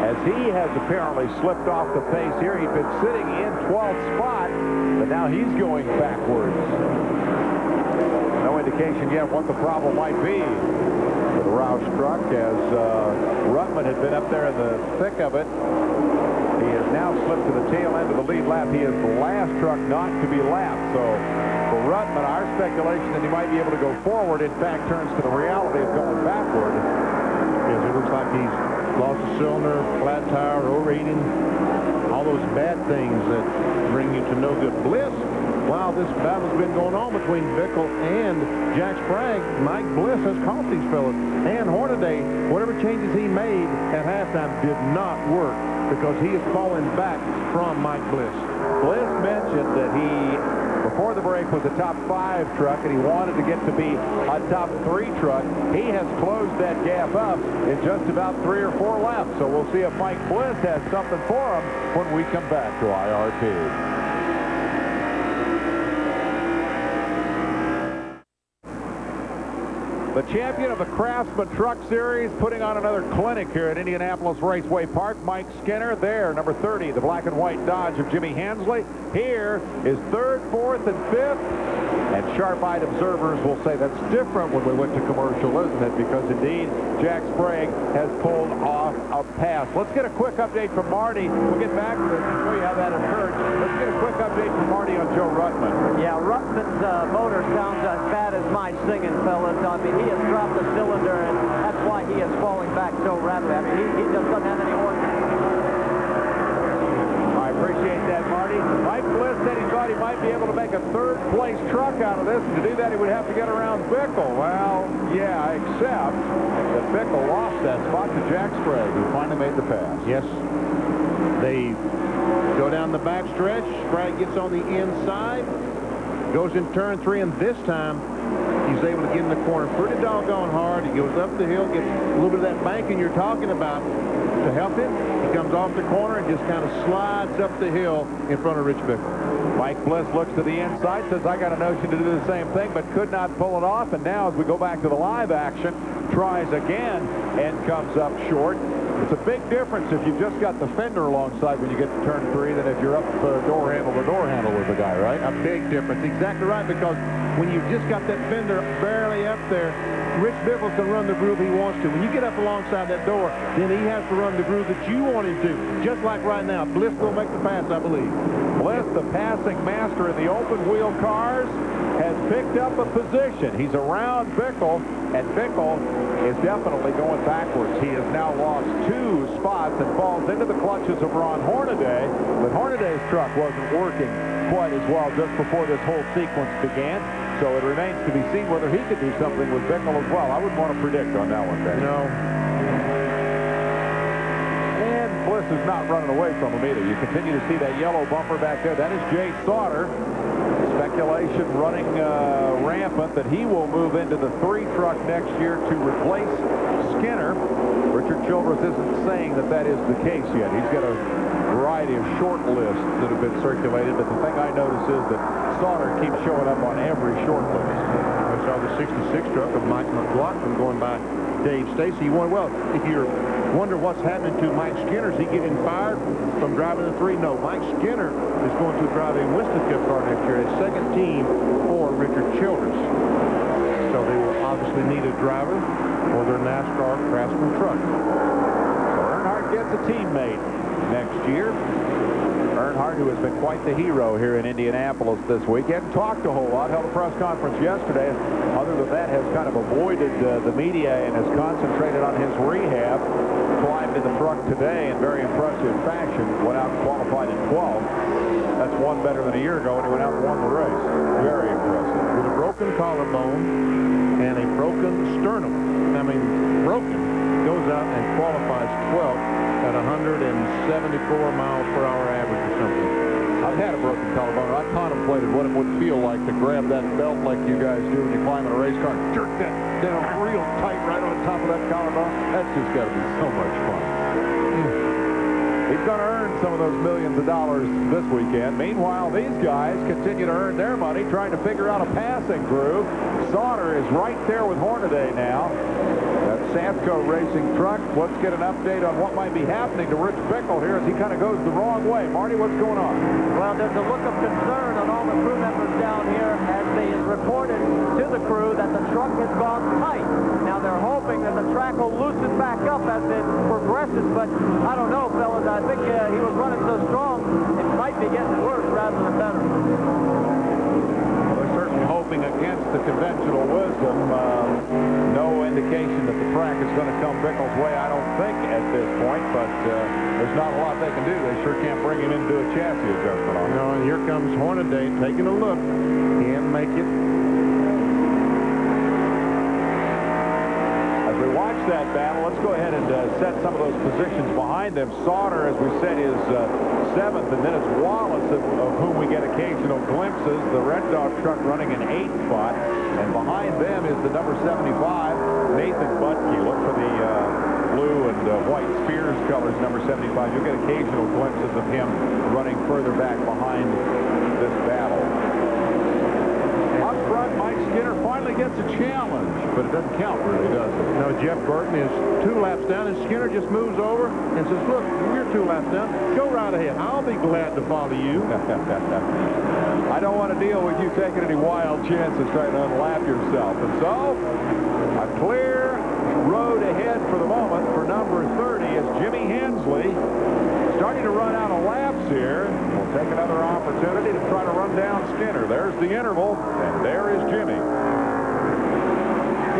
as he has apparently slipped off the pace here. He'd been sitting in 12th spot, but now he's going backwards. No indication yet what the problem might be for the Roush truck, as Ruttman had been up there in the thick of it. He has now slipped to the tail end of the lead lap. He is the last truck not to be lapped. So for Ruttman, our speculation that he might be able to go forward, in fact, turns to the reality of going backward. Yes, it looks like he's lost a cylinder, flat tire, overheating, all those bad things that bring you to no good. Bliss, while this battle's been going on between Bickle and Jack Sprague, Mike Bliss has caught these fellas. And Hornaday, whatever changes he made at halftime did not work because he is falling back from Mike Bliss. Bliss mentioned that he, before the break, was a top 5 truck, and he wanted to get to be a top 3 truck. He has closed that gap up in just about 3 or 4 laps. So we'll see if Mike Bliss has something for him when we come back to IRT. The champion of the Craftsman Truck Series putting on another clinic here at Indianapolis Raceway Park. Mike Skinner there, number 30, the black and white Dodge of Jimmy Hensley. Here is 3rd, 4th, and 5th. And sharp-eyed observers will say that's different when we went to commercial, isn't it? Because indeed, Jack Sprague has pulled off a pass. Let's get a quick update from Marty. We'll get back to this and show you how that occurred. Let's get a quick update from Marty on Joe Ruttman. Yeah, Ruttman's motor sounds as bad as my singing, fellas. I mean, he has dropped the cylinder, and that's why he is falling back so rapidly. I mean, he just doesn't have any work. I appreciate that, Marty. Mike Bliss said he thought he might be able to make a 3rd-place truck out of this, and to do that, he would have to get around Bickle. Well, yeah, except that Bickle lost that spot to Jack Sprague, who finally made the pass. Yes, they go down the back stretch. Sprague gets on the inside, goes in turn 3, and this time he's able to get in the corner pretty doggone hard. He goes up the hill, gets a little bit of that banking you're talking about to help him. He comes off the corner and just kind of slides up the hill in front of Rich Bickle. Mike Bliss looks to the inside, says, I got a notion to do the same thing, but could not pull it off. And now as we go back to the live action, tries again and comes up short. It's a big difference if you've just got the fender alongside when you get to turn 3 than if you're up door handle to door handle with the guy, right? A big difference. Exactly right, because when you've just got that fender barely up there, Rich Biffle can run the groove he wants to. When you get up alongside that door, then he has to run the groove that you want him to. Just like right now. Bliss will make the pass, I believe. Bliss, the passing master in the open wheel cars, has picked up a position. He's around Bickle, and Bickle is definitely going backwards. He has now lost 2 spots and falls into the clutches of Ron Hornaday, but Hornaday's truck wasn't working quite as well just before this whole sequence began. So it remains to be seen whether he could do something with Bickle as well. I wouldn't want to predict on that one, Ben. No. And Bliss is not running away from him either. You continue to see that yellow bumper back there. That is Jay Sauter. Speculation running rampant that he will move into the 3 truck next year to replace Skinner. Richard Childress isn't saying that that is the case yet. He's got a variety of short lists that have been circulated, but the thing I notice is that Sauter keeps showing up on every short list. I saw the 66 truck of Mike McLaughlin going by Dave Stacy. Well, if you wonder what's happening to Mike Skinner, is he getting fired from driving the 3? No, Mike Skinner is going to drive a Winston Cup car next year, a second team for Richard Childress. So they will obviously need a driver for their NASCAR Craftsman truck. So Earnhardt gets a teammate next year. Earnhardt, who has been quite the hero here in Indianapolis this week, hadn't talked a whole lot, held a press conference yesterday. Other than that, has kind of avoided the media and has concentrated on his rehab. Climbed in the truck today in very impressive fashion. Went out and qualified in 12. That's one better than a year ago, and he went out and won the race. Very impressive. With a broken collarbone and a broken sternum. I mean, broken. Goes out and qualifies 12th at 174 miles per hour average or something. I've had a broken collarbone. I contemplated what it would feel like to grab that belt like you guys do when you climb in a race car, jerk that down real tight right on top of that collarbone. That's just got to be so much fun. He's going to earn some of those millions of dollars this weekend. Meanwhile, these guys continue to earn their money trying to figure out a passing groove. Sauter is right there with Hornaday now. That Safco racing truck. Let's get an update on what might be happening to Rich Bickle here as he kind of goes the wrong way. Marty, what's going on? Well, there's a look of concern on all the crew members down here as they reported to the crew that the truck has gone tight. Now, they're hoping that the track will loosen back up as it progresses, but I don't know, fellas. I think he was running so strong, it might be getting worse rather than better. They're certainly hoping against the conventional wisdom. No indication that the track is going to come Bickle's way, I don't think, at this point, but there's not a lot they can do. They sure can't bring him into a chassis adjustment on it. No, and here comes Hornaday taking a look. Can't make it. As we watch that battle, let's go ahead and set some of those positions behind them. Sauter, as we said, is 7th, and then it's Wallace, of whom we get occasional glimpses. The Red Dog truck running in 8th spot, and behind them is the number 75, Nathan Butke. Look for the blue and white Spears colors, number 75. You'll get occasional glimpses of him running further back behind this battle. Up front, Mike Skinner finally gets a challenge, but it doesn't count really, does it? No, Jeff Burton is 2 laps down, and Skinner just moves over and says, look, we're 2 laps down. Go right ahead. I'll be glad to follow you. I don't want to deal with you taking any wild chances trying to unlap yourself. And so, a clear road ahead for the moment for number 30 is Jimmy Hensley. Starting to run out of laps here. We'll take another opportunity to try to run down Skinner. There's the interval, and there is Jimmy.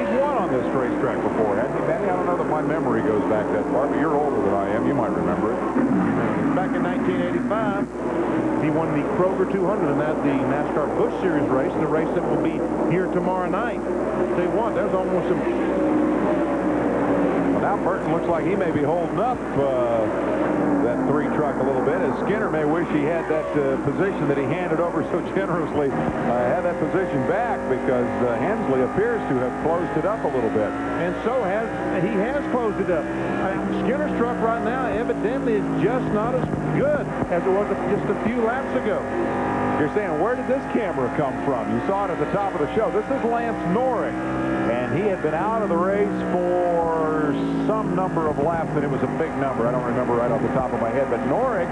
He's won on this racetrack before, hasn't he, Benny? I don't know that my memory goes back that far, but you're older than I am. You might remember it. Back in 1985, he won the Kroger 200, and that's the NASCAR Busch Series race, the race that will be here tomorrow night. Tell you what, there's almost some... Well, now Burton looks like he may be holding up that 3 truck a little bit, as Skinner may wish he had that position that he handed over so generously, had that position back, because Hensley appears to have closed it up a little bit. And so he has closed it up. Skinner's truck right now evidently is just not as good as it was just a few laps ago. You're saying, where did this camera come from? You saw it at the top of the show. This is Lance Norrick, and and he had been out of the race for some number of laps, and it was a big number. I don't remember right off the top of my head, but Norrick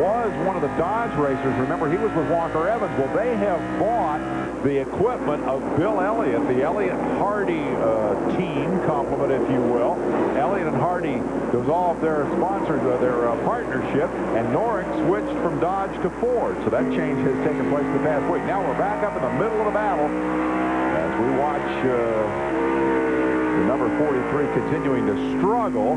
was one of the Dodge racers. Remember, he was with Walker Evans. Well, they have bought the equipment of Bill Elliott, the Elliott Hardy team complement, if you will. Elliott and Hardy dissolved their sponsors, their partnership, and Norrick switched from Dodge to Ford. So that change has taken place the past week. Now we're back up in the middle of the battle as we watch the number 43 continuing to struggle.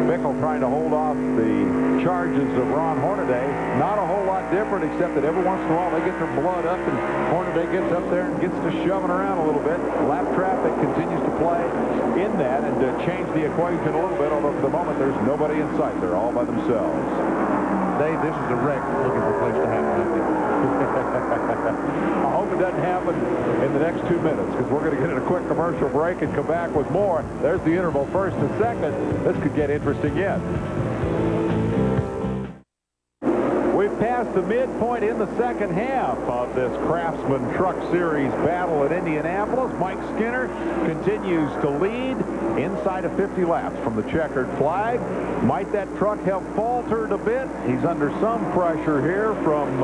Bickle trying to hold off the charges of Ron Hornaday. Not a whole lot different, except that every once in a while they get their blood up, and Hornaday gets up there and gets to shoving around a little bit. Lap traffic continues to play in that and to change the equation a little bit, although for the moment there's nobody in sight. They're all by themselves. Dave, this is a wreck looking for a place to happen, I think. I hope it doesn't happen in the next 2 minutes, because we're going to get in a quick commercial break and come back with more. There's the interval, first and second. This could get interesting yet. We've passed the midpoint in the second half of this Craftsman Truck Series battle at Indianapolis. Mike Skinner continues to lead inside of 50 laps from the checkered flag. Might that truck have faltered a bit? He's under some pressure here from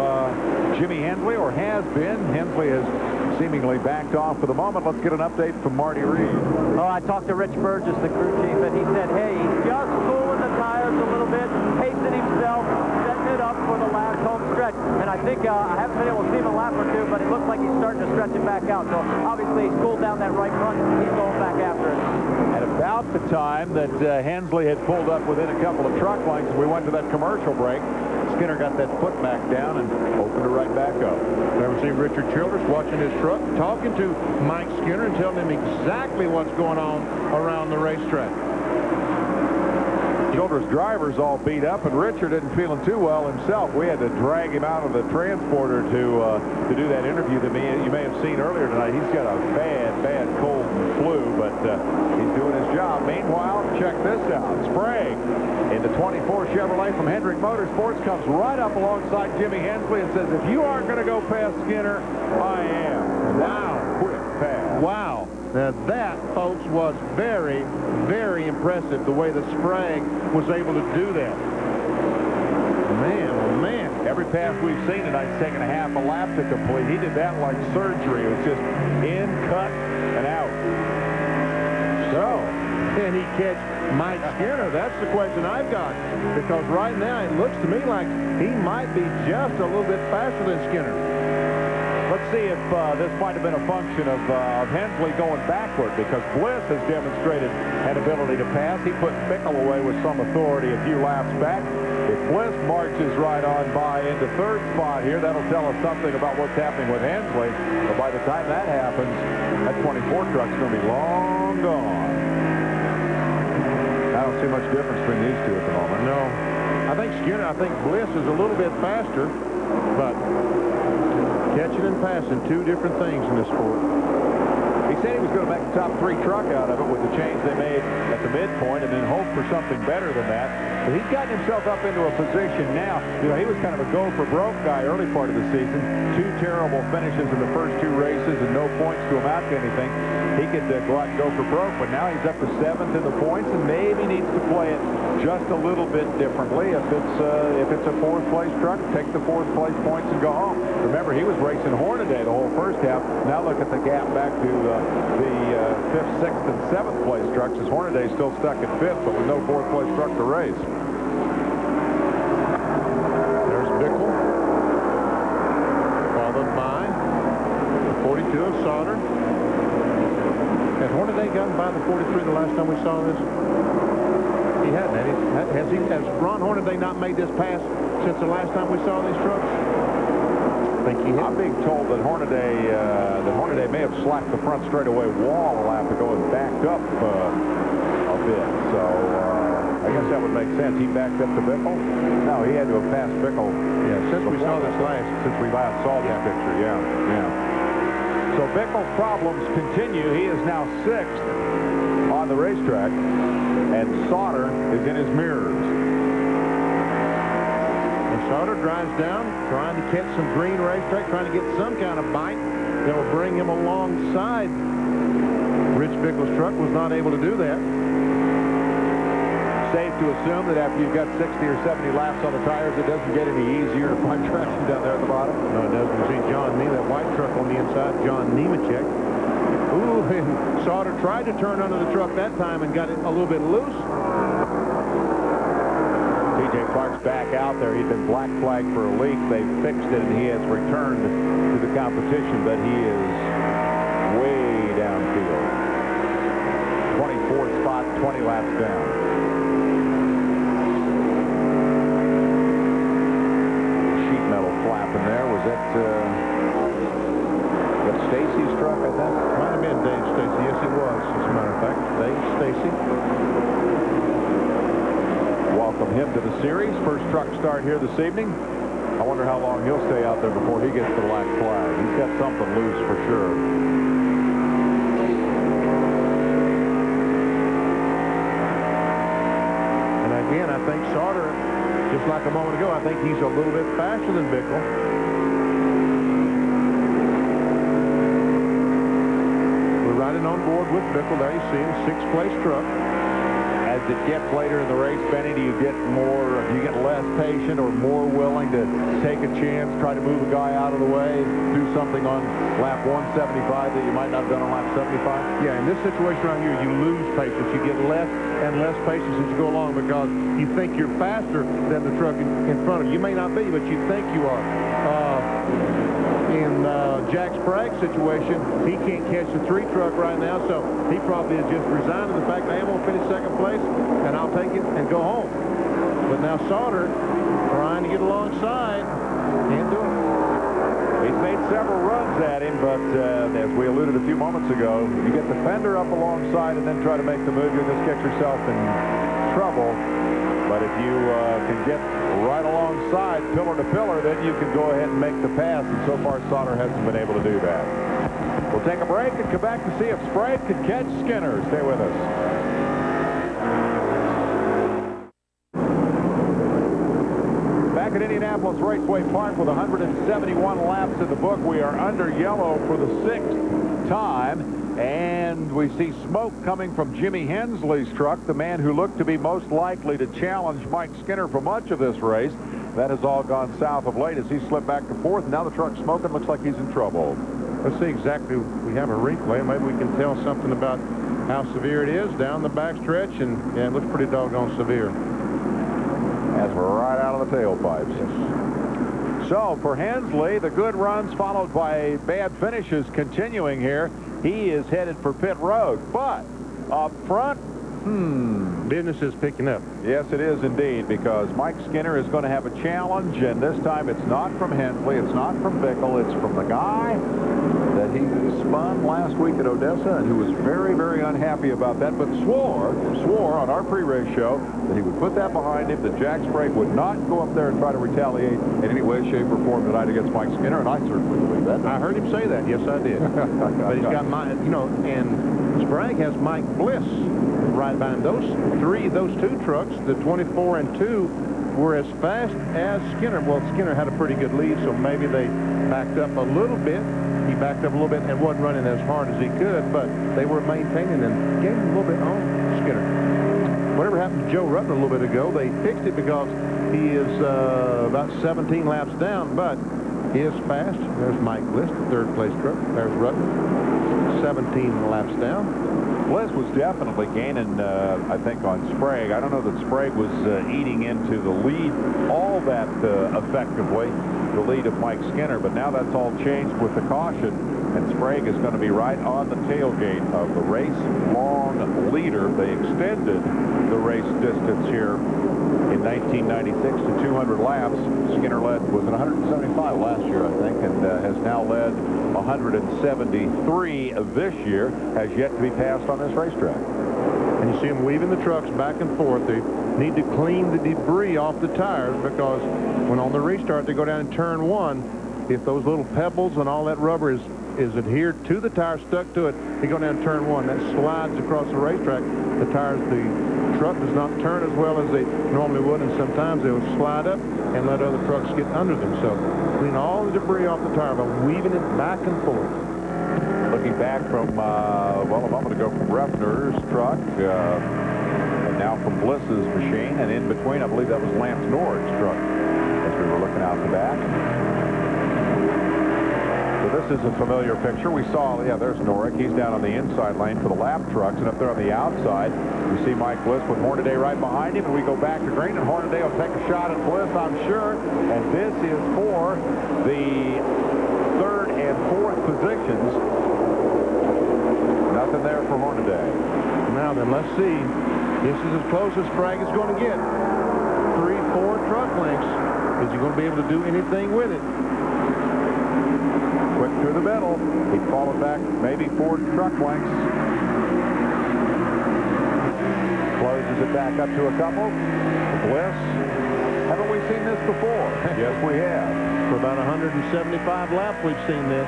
Jimmy Hensley, or has been. Hensley has seemingly backed off for the moment. Let's get an update from Marty Reed. Oh, I talked to Rich Burgess, the crew chief, and he said, hey, he's just cooling the tires a little bit, pacing himself, setting it up for the last home stretch. And I think, I haven't been able to see him a lap or two, but it looks like he's starting to stretch it back out. So obviously he's cooled down that right front, and he's going back after it. At about the time that Hensley had pulled up within a couple of truck lengths, we went to that commercial break. Skinner got that foot back down and opened it right back up. Never seen Richard Childress watching his truck, talking to Mike Skinner and telling him exactly what's going on around the racetrack. Childress' driver's all beat up, and Richard isn't feeling too well himself. We had to drag him out of the transporter to do that interview that you may have seen earlier tonight. He's got a bad cold and flu, but he's doing his job. Meanwhile, check this out. Sprague in the 24 Chevrolet from Hendrick Motorsports comes right up alongside Jimmy Hensley and says, if you aren't going to go past Skinner, I am. Wow. Quick pass. Wow. Now that, folks, was very, very impressive, the way that Sprague was able to do that. Man, oh man. Every pass we've seen tonight's taken a half a lap to complete. He did that like surgery. It was just in, cut, and out. So, can he catch Mike Skinner? That's the question I've got. Because right now it looks to me like he might be just a little bit faster than Skinner. Let's see if this might have been a function of Hensley going backward, because Bliss has demonstrated an ability to pass. He put Bickle away with some authority a few laps back. If Bliss marches right on by into third spot here, that'll tell us something about what's happening with Hensley. But by the time that happens, that 24 truck's going to be long gone. I don't see much difference between these two at the moment. No. I think Bliss is a little bit faster, but catching and passing, two different things in this sport. He said he was going to make the top 3 truck out of it with the change they made at the midpoint, and then hope for something better than that. But he's gotten himself up into a position now. You know, he was kind of a go-for-broke guy early part of the season. 2 terrible finishes in the first 2 races and no points to amount to anything. He could go out and go for broke, but now he's up to 7th in the points and maybe needs to play it just a little bit differently. If it's a 4th place truck, take the 4th place points and go home. Remember, he was racing Hornaday the whole first half. Now look at the gap back to the 5th, 6th, and 7th place trucks, as Hornaday's still stuck at 5th, but with no 4th place truck to race. There's Bickle, followed by the 42 of Sauter. Has Hornaday gotten by the 43 the last time we saw this? He hadn't. Has Ron Hornaday not made this pass since the last time we saw these trucks? I think he has. I'm being told that Hornaday may have slacked the front straightaway wall a lap ago and backed up a bit. So I guess that would make sense. He backed up to Bickle. No, he had to have passed Bickle. Yeah, since we last saw this picture. Yeah. So Bickle's problems continue. He is now 6th on the racetrack, and Sauter is in his mirrors. Sauter drives down, trying to catch some green racetrack, trying to get some kind of bite that will bring him alongside Rich Bickle's truck was not able to do that. Safe to assume that after you've got 60 or 70 laps on the tires, it doesn't get any easier to find traction down there at the bottom. No, it doesn't. You see John Nemechek, that white truck on the inside, John Nemechek. Ooh, and Sauter tried to turn under the truck that time and got it a little bit loose. TJ Clark's back out there. He'd been black flagged for a leak. They fixed it, and he has returned to the competition, but he is way downfield. 24th spot, 20 laps down. Sheet metal flapping there. Was that Stacy's truck, I think? Might have been Dave Stacy. Yes, it was, as a matter of fact. Dave Stacy. Welcome him to the series. First truck start here this evening. I wonder how long he'll stay out there before he gets the black flag. He's got something loose for sure. And again, I think Sauter, just like a moment ago, I think he's a little bit faster than Bickle. Riding on board with Bickle. There you see him, 6th place truck. As it gets later in the race, Benny, do you get less patient or more willing to take a chance, try to move a guy out of the way, do something on lap 175 that you might not have done on lap 75? Yeah, in this situation right here, you lose patience. You get less and less patience as you go along because you think you're faster than the truck in front of you. You may not be, but you think you are. In Jack Sprague's situation, he can't catch the 3 truck right now, so he probably has just resigned to the fact that I am going to finish 2nd place, and I'll take it and go home. But now Sauter, trying to get alongside, can't do it. He's made several runs at him, but as we alluded a few moments ago, you get the fender up alongside and then try to make the move, you'll just get yourself in trouble. But if you can get right alongside, pillar to pillar, then you can go ahead and make the pass. And so far, Sauter hasn't been able to do that. We'll take a break and come back to see if Sprague could catch Skinner. Stay with us. Back at Indianapolis Raceway Park with 171 laps in the book. We are under yellow for the 6th time. And we see smoke coming from Jimmy Hensley's truck, the man who looked to be most likely to challenge Mike Skinner for much of this race. That has all gone south of late as he slipped back to 4th. Now the truck's smoking. Looks like he's in trouble. Let's see exactly. We have a replay. Maybe we can tell something about how severe it is down the backstretch. And yeah, it looks pretty doggone severe. As we're right out of the tailpipes. Yes. So for Hensley, the good runs followed by bad finishes continuing here. He is headed for pit road, but up front, business is picking up. Yes, it is indeed, because Mike Skinner is going to have a challenge, and this time it's not from Hensley, it's not from Bickle, it's from the guy that he spun last week at Odessa and who was very, very unhappy about that, but swore on our pre-race show that he would put that behind him, that Jack Sprague would not go up there and try to retaliate in any way, shape, or form tonight against Mike Skinner, and I certainly believe that. I heard him say that. Yes, I did. But he's got and Sprague has Mike Bliss right behind those 2 trucks. The 24 and 2 were as fast as Skinner. Well, Skinner had a pretty good lead, so maybe they backed up a little bit. He backed up a little bit and wasn't running as hard as he could, but they were maintaining and gave him a little bit on Skinner. Whatever happened to Joe Rutten a little bit ago, they fixed it because he is about 17 laps down, but he is fast. There's Mike Bliss, the 3rd place truck. There's Rutten, 17 laps down. Bliss was definitely gaining, I think, on Sprague. I don't know that Sprague was eating into the lead all that effectively, the lead of Mike Skinner, but now that's all changed with the caution, and Sprague is going to be right on the tailgate of the race-long leader. They extended the race distance here in 1996 to 200 laps. Skinner was at 175 last year, I think, and has now led 173 this year, has yet to be passed on this racetrack. And you see them weaving the trucks back and forth. They need to clean the debris off the tires because when on the restart they go down in turn 1, if those little pebbles and all that rubber is adhered to the tire, stuck to it, they go down turn 1. That slides across the racetrack. The truck does not turn as well as they normally would, and sometimes they'll slide up and let other trucks get under them. So clean all the debris off the tire by weaving it back and forth. Looks looking back from, well, a moment ago from Refner's truck, and now from Bliss's machine, and in between, I believe that was Lance Nord's truck as we were looking out the back. So this is a familiar picture. We saw, yeah, there's Norick. He's down on the inside lane for the lap trucks, and up there on the outside, we see Mike Bliss with Hornaday right behind him, and we go back to green, and Hornaday will take a shot at Bliss, I'm sure, and this is for the third and fourth positions. Nothing there for Hornaday. Now then, let's see. This is as close as Sprague is going to get. 3-4 truck lengths. Is he going to be able to do anything with it? Quick through the middle. He followed back maybe 4 truck lengths. Closes it back up to a couple. Bliss. Haven't we seen this before? Yes, we have. For about 175 laps, we've seen this.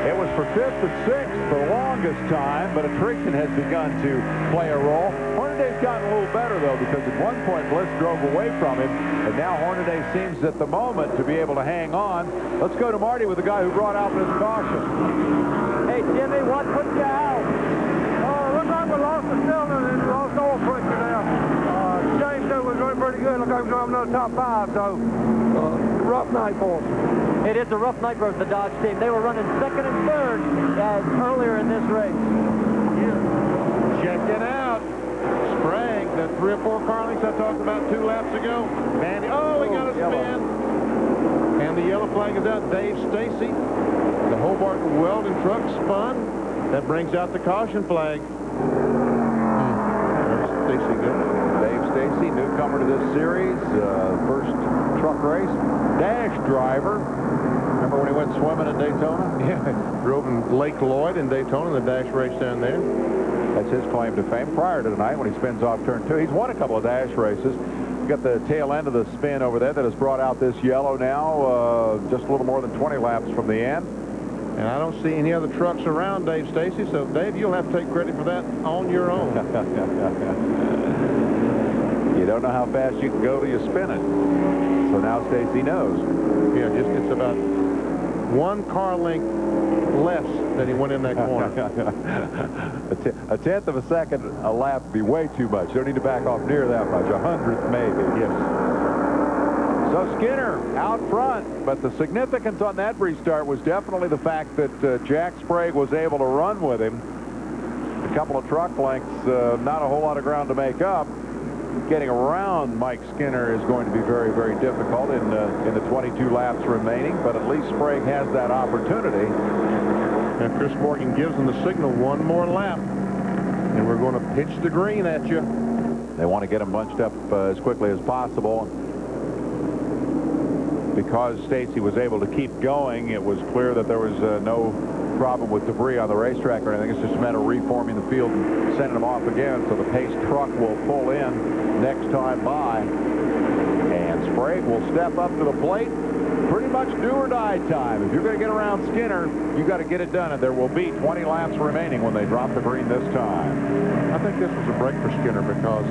It was for 5th and 6th for the longest time, but attrition has begun to play a role. Hornaday's gotten a little better, though, because at one point Bliss drove away from him, and now Hornaday seems at the moment to be able to hang on. Let's go to Marty with the guy who brought out this caution. Hey, Jimmy, what put you out? Looks like we lost the cylinder and lost oil pressure now. James said was running pretty good. Look like we drove another top 5, so rough night for us. It is a rough night for the Dodge team. They were running second and third earlier in this race. Check it out. Sprague, the 3 or 4 car lengths I talked about 2 laps ago. Mandy, oh, he got a spin. And the yellow flag is out. Dave Stacy, the Hobart Welding truck spun. That brings out the caution flag. There's Stacy goes. Dave Stacy, newcomer to this series, first truck race. Dash driver. Remember when he went swimming at Daytona? Yeah, drove in Lake Lloyd in Daytona, the dash race down there. That's his claim to fame. Prior to tonight, when he spins off turn 2, he's won a couple of dash races. You've got the tail end of the spin over there that has brought out this yellow now, just a little more than 20 laps from the end. And I don't see any other trucks around Dave Stacy, so Dave, you'll have to take credit for that on your own. You don't know how fast you can go till you spin it. So now Stacy knows. Yeah, just it's about 1 car length less than he went in that corner. A tenth of a second a lap would be way too much. You don't need to back off near that much. 100th maybe. Yes. So Skinner out front, but the significance on that restart was definitely the fact that Jack Sprague was able to run with him. A couple of truck lengths, not a whole lot of ground to make up. Getting around Mike Skinner is going to be very, very difficult in the 22 laps remaining, but at least Sprague has that opportunity. And Chris Morgan gives them the signal, 1 more lap, and we're going to pitch the green at you. They want to get him bunched up as quickly as possible. Because Stacy was able to keep going, it was clear that there was no problem with debris on the racetrack or anything. It's just a matter of reforming the field and sending them off again, so the pace truck will pull in next time by. And Sprague will step up to the plate. Pretty much do or die time. If you're going to get around Skinner, you got to get it done, and there will be 20 laps remaining when they drop the green this time. I think this was a break for Skinner because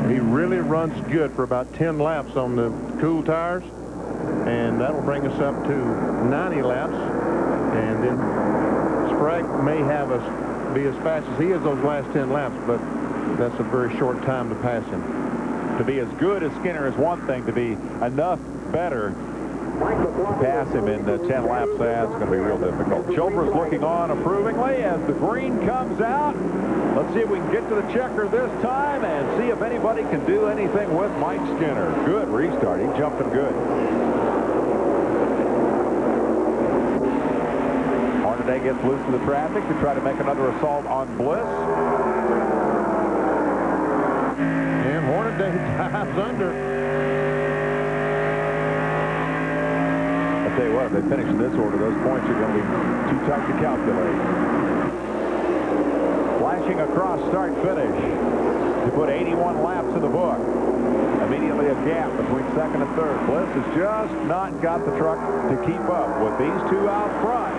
he really runs good for about 10 laps on the cool tires, and that'll bring us up to 90 laps, and then Sprague may have us be as fast as he is those last 10 laps, but that's a very short time to pass him. To be as good as Skinner is one thing. To be enough better to pass him in 10 laps, that's going to be real difficult. Chilvers looking on approvingly as the green comes out. Let's see if we can get to the checker this time and see if anybody can do anything with Mike Skinner. Good restart. He's jumping good. Hornaday gets loose to the traffic to try to make another assault on Bliss. And Hornaday dives under. I'll tell you what, if they finish in this order, those points are going to be too tight to calculate. Flashing across start-finish to put 81 laps in the book. Immediately a gap between second and third. Bliss has just not got the truck to keep up with these two out front,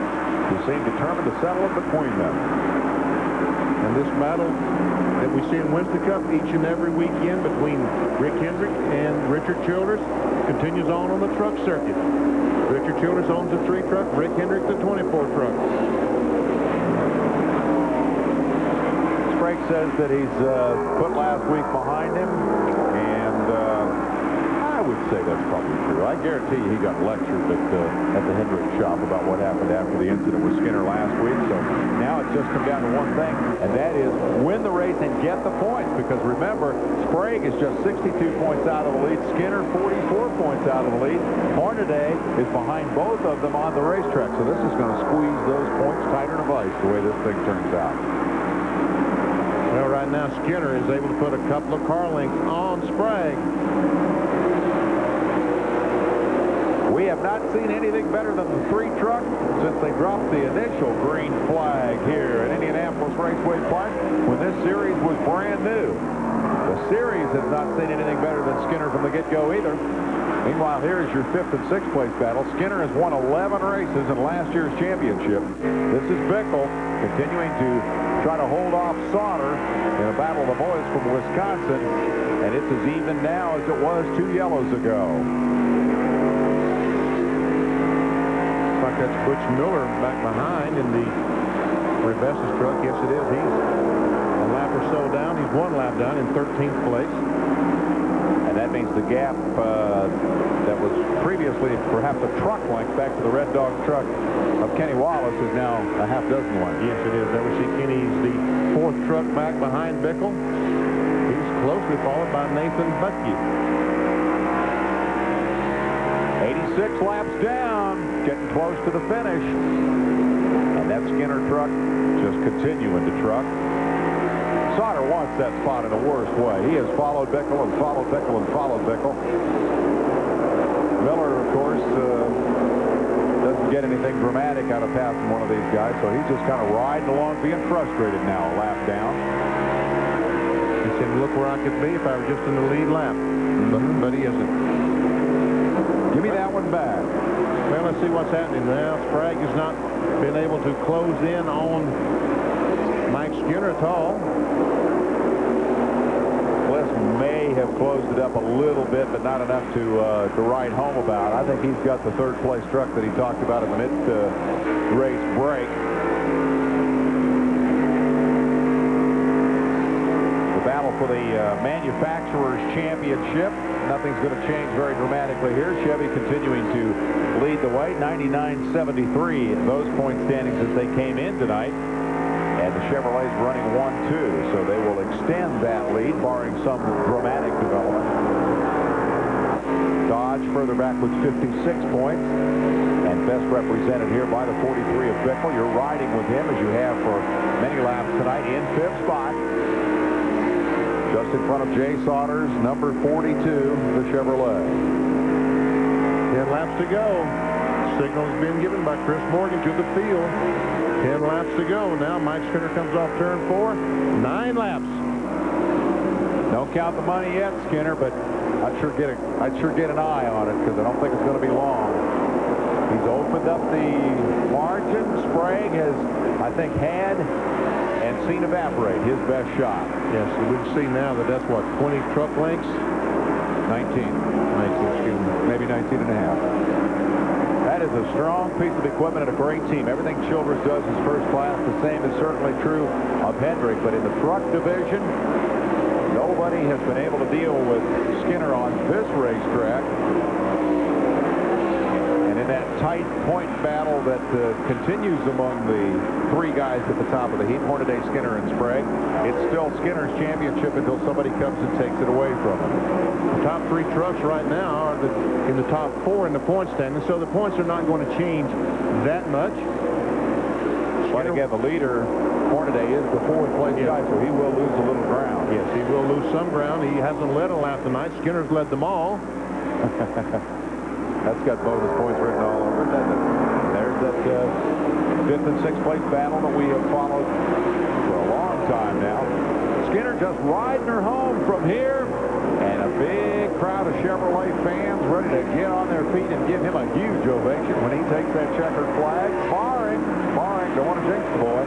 who seem determined to settle it between them. And this battle that we see in Winston Cup each and every weekend between Rick Hendrick and Richard Childress continues on the truck circuit. Richard Childress owns the 3 truck, Rick Hendrick the 24 truck. Sprague says that he's put last week behind him, and I would say that's probably true. I guarantee you he got lectured at the Hendrick shop about what happened after the incident with Skinner last week. So now it's just come down to one thing, and that is win the race and get the points. Because remember, Sprague is just 62 points out of the lead. Skinner 44 points out of the lead. Hornaday is behind both of them on the racetrack. So this is going to squeeze those points tighter than a vice the way this thing turns out. Well, right now Skinner is able to put a couple of car lengths on Sprague. We have not seen anything better than the 3 truck since they dropped the initial green flag here at Indianapolis Raceway Park when this series was brand new. The series has not seen anything better than Skinner from the get-go either. Meanwhile, here is your 5th and 6th place battle. Skinner has won 11 races in last year's championship. This is Bickle continuing to try to hold off Sauter in a battle of the boys from Wisconsin, and it's as even now as it was 2 yellows ago. That's Butch Miller back behind in the Rives's truck. Yes, it is. He's a lap or so down. He's 1 lap down in 13th place. And that means the gap that was previously perhaps a truck length back to the Red Dog truck of Kenny Wallace is now a half dozen lengths. Yes, it is. There we see Kenny's the 4th truck back behind Bickle. He's closely followed by Nathan Butke. 86 laps down, getting close to the finish. And that Skinner truck just continuing to truck. Sauter wants that spot in a worse way. He has followed Bickle and followed Bickle and followed Bickle. Miller, of course, doesn't get anything dramatic out of passing one of these guys, so he's just kind of riding along, being frustrated now, a lap down. He said, look where I could be if I were just in the lead lap. But he isn't. Give me that one back. Well, let's see what's happening now. Sprague has not been able to close in on Mike Skinner at all. Bliss may have closed it up a little bit, but not enough to write home about. I think he's got the 3rd place truck that he talked about in the mid-race break. The battle for the Manufacturers Championship. Nothing's going to change very dramatically here. Chevy continuing to lead the way, 99-73 those point standings as they came in tonight. And the Chevrolet's running 1-2, so they will extend that lead, barring some dramatic development. Dodge further back with 56 points, and best represented here by the 43 of Bickle. You're riding with him, as you have for many laps tonight, in 5th spot. Just in front of Jay Sauter's number 42, the Chevrolet. 10 laps to go. Signal is being given by Chris Morgan to the field. 10 laps to go. Now Mike Skinner comes off turn 4. 9 laps. Don't count the money yet, Skinner, but I'd sure get an eye on it because I don't think it's going to be long. He's opened up the margin. Sprague has, I think, had and seen evaporate his best shot. Yes, we can see now that that's what, 20 truck lengths? 19, excuse me, maybe 19 and a half. That is a strong piece of equipment and a great team. Everything Childress does is first class. The same is certainly true of Hendrick, but in the truck division, nobody has been able to deal with Skinner on this racetrack. That tight point battle that continues among the 3 guys at the top of the heap, Hornaday, Skinner, and Sprague. It's still Skinner's championship until somebody comes and takes it away from him. The top 3 trucks right now are in the top 4 in the point standing, so the points are not going to change that much. But again, the leader, Hornaday, is the 4th place guy, so he will lose a little ground. Yes, he will lose some ground. He hasn't led a lap tonight. Skinner's led them all. That's got bonus points written all over it, doesn't it? There's that 5th and 6th place battle that we have followed for a long time now. Skinner just riding her home from here, and a big crowd of Chevrolet fans ready to get on their feet and give him a huge ovation when he takes that checkered flag, barring, don't want to jinx the boy,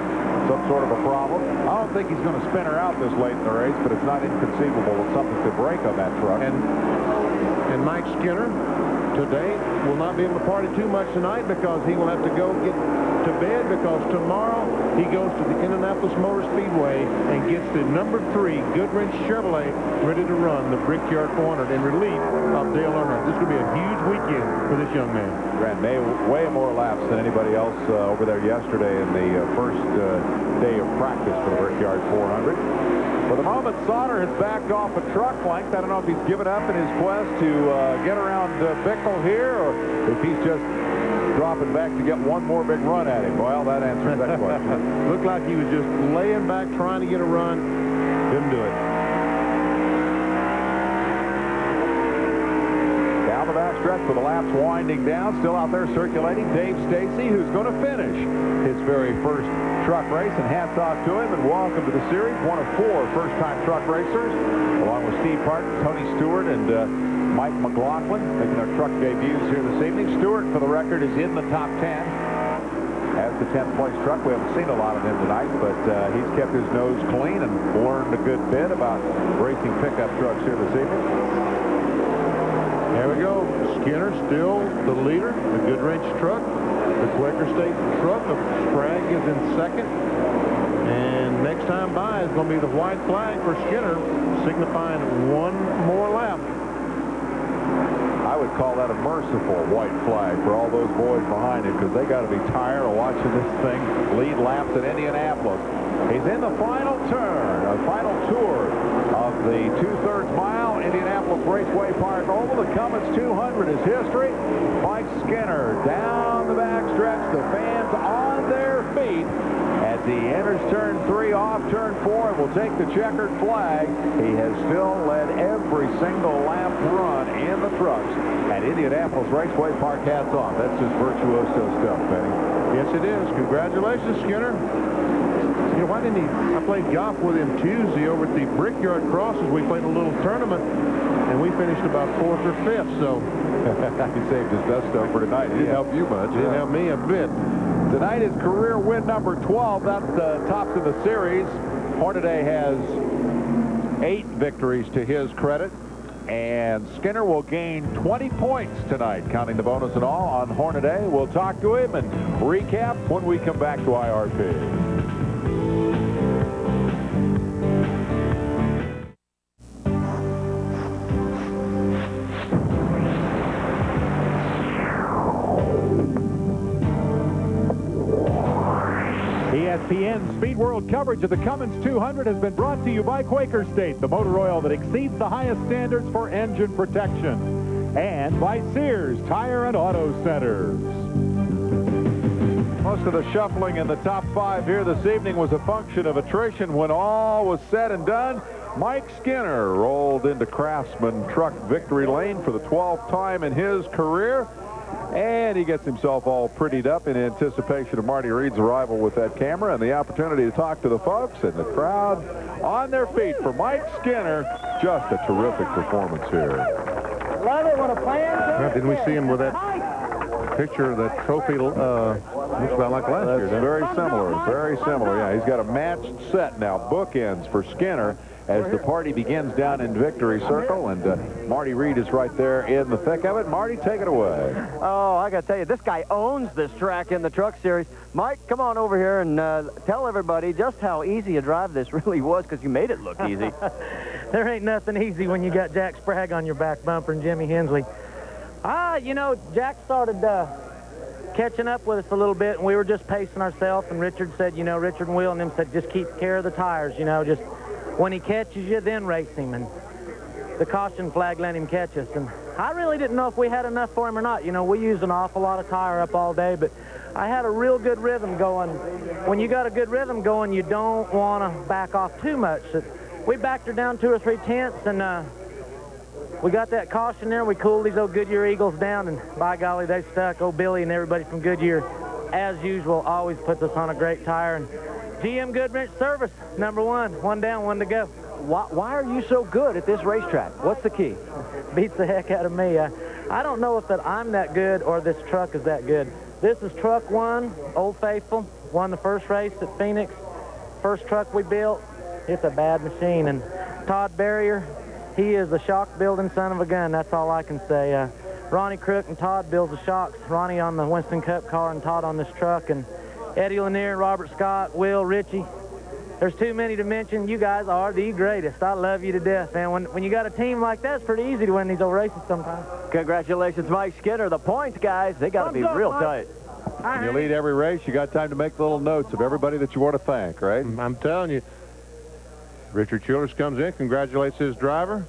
some sort of a problem. I don't think he's going to spin her out this late in the race, but it's not inconceivable that something could break on that truck. And Mike Skinner today will not be able to party too much tonight because he will have to go get to bed, because tomorrow he goes to the Indianapolis Motor Speedway and gets the number 3 Goodwrench Chevrolet ready to run the Brickyard 400 in relief of Dale Earnhardt. This is going to be a huge weekend for this young man. Ran way more laps than anybody else over there yesterday in the first day of practice for the Brickyard 400. For the moment, Sauter has backed off a truck length. I don't know if he's given up in his quest to get around Bickle here, or if he's just dropping back to get one more big run at him. Well, that answers that question. Looked like he was just laying back trying to get a run. Didn't do it. Down the backstretch with the laps winding down. Still out there circulating, Dave Stacy, who's going to finish his very first truck race. And hats off to him and welcome to the series. One of 4 first-time truck racers, along with Steve Parton, Tony Stewart, and Mike McLaughlin making their truck debuts here this evening. Stewart, for the record, is in the top 10 as the 10th place truck. We haven't seen a lot of him tonight, but he's kept his nose clean and learned a good bit about racing pickup trucks here this evening. There we go. Skinner still the leader. The Goodwrench truck. The Quaker State truck of Sprague is in second. And next time by is going to be the white flag for Skinner, signifying one more lap. I would call that a merciful white flag for all those boys behind him, because they got to be tired of watching this thing lead laps at Indianapolis. He's in the final turn, a final tour of the 2/3 mile Indianapolis Raceway Park Oval. The Cummins 200 is history. Mike Skinner down the backstretch. The fans on their feet as he enters turn 3 off turn 4 and will take the checkered flag. He has still led every single lap run in the trucks at Indianapolis Raceway Park. Hats off. That's just virtuoso stuff, Benny. Yes, it is. Congratulations, Skinner. You know, why didn't he? I played golf with him Tuesday over at the Brickyard Crosses. We played a little tournament, and we finished about 4th or 5th, so. He saved his dust up for tonight. It didn't help you much. It didn't help me a bit. Tonight is career win number 12. That's the tops of the series. Hornaday has 8 victories to his credit. And Skinner will gain 20 points tonight, counting the bonus and all, on Hornaday. We'll talk to him and recap when we come back to IRP. ESPN Speed World coverage of the Cummins 200 has been brought to you by Quaker State, the motor oil that exceeds the highest standards for engine protection, and by Sears Tire and Auto Centers. Most of the shuffling in the top 5 here this evening was a function of attrition. When all was said and done, Mike Skinner rolled into Craftsman truck victory lane for the 12th time in his career. And he gets himself all prettied up in anticipation of Marty Reed's arrival with that camera and the opportunity to talk to the folks and the crowd on their feet for Mike Skinner. Just a terrific performance here. Love it when a plan. Didn't we see him with that picture of that trophy? Looks about like last year. Very similar. Very similar. Yeah, he's got a matched set now. Bookends for Skinner as the party begins down in Victory Circle, and Marty Reed is right there in the thick of it. Marty, take it away. Oh, I got to tell you, this guy owns this track in the Truck Series. Mike, come on over here and tell everybody just how easy a drive this really was, because you made it look easy. There ain't nothing easy when you got Jack Sprague on your back bumper and Jimmy Hensley. You know, Jack started catching up with us a little bit, and we were just pacing ourselves, and Richard said, you know, Richard and Will and them said, just keep care of the tires, you know, just when he catches you, then race him. And the caution flag let him catch us. And I really didn't know if we had enough for him or not. You know, we used an awful lot of tire up all day, but I had a real good rhythm going. When you got a good rhythm going, you don't want to back off too much. We backed her down 2 or 3 tenths, and we got that caution there. We cooled these old Goodyear Eagles down, and by golly, they stuck. Old Billy and everybody from Goodyear, as usual, always puts us on a great tire. And GM Goodwrench service, number 1. 1 down, 1 to go. Why are you so good at this racetrack? What's the key? Beats the heck out of me. I don't know if that I'm that good or this truck is that good. This is truck 1, Old Faithful. Won the first race at Phoenix. First truck we built. It's a bad machine. And Todd Barrier, he is a shock-building son of a gun. That's all I can say. Ronnie Crook and Todd builds the shocks. Ronnie on the Winston Cup car and Todd on this truck. And Eddie Lanier, Robert Scott, Will, Richie. There's too many to mention. You guys are the greatest. I love you to death, man. When you got a team like that, it's pretty easy to win these old races sometimes. Congratulations, Mike Skinner. The points, guys, they got to be real tight. When you lead every race, you got time to make little notes of everybody that you want to thank, right? I'm telling you. Richard Childress comes in, congratulates his driver.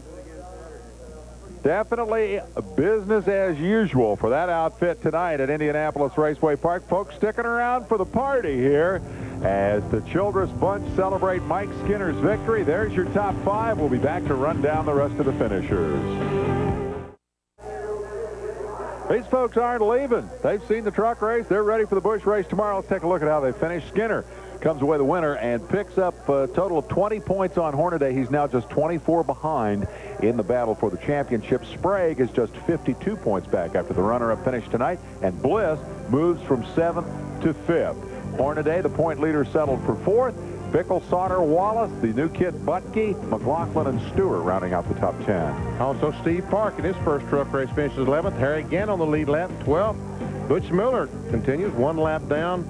Definitely business as usual for that outfit tonight at Indianapolis Raceway Park. Folks sticking around for the party here as the Childress bunch celebrate Mike Skinner's victory. There's your top 5. We'll be back to run down the rest of the finishers. These folks aren't leaving. They've seen the truck race. They're ready for the Busch race tomorrow. Let's take a look at how they finish. Skinner comes away the winner and picks up a total of 20 points on Hornaday. He's now just 24 behind in the battle for the championship. Sprague is just 52 points back after the runner-up finish tonight, and Bliss moves from 7th to 5th. Hornaday, the point leader, settled for 4th. Bickle, Sauter, Wallace, the new kid Butke, McLaughlin, and Stewart rounding out the top 10. Also, Steve Park in his first truck race finishes 11th. Harry Gant on the lead lap, 12th. Butch Miller continues 1 lap down.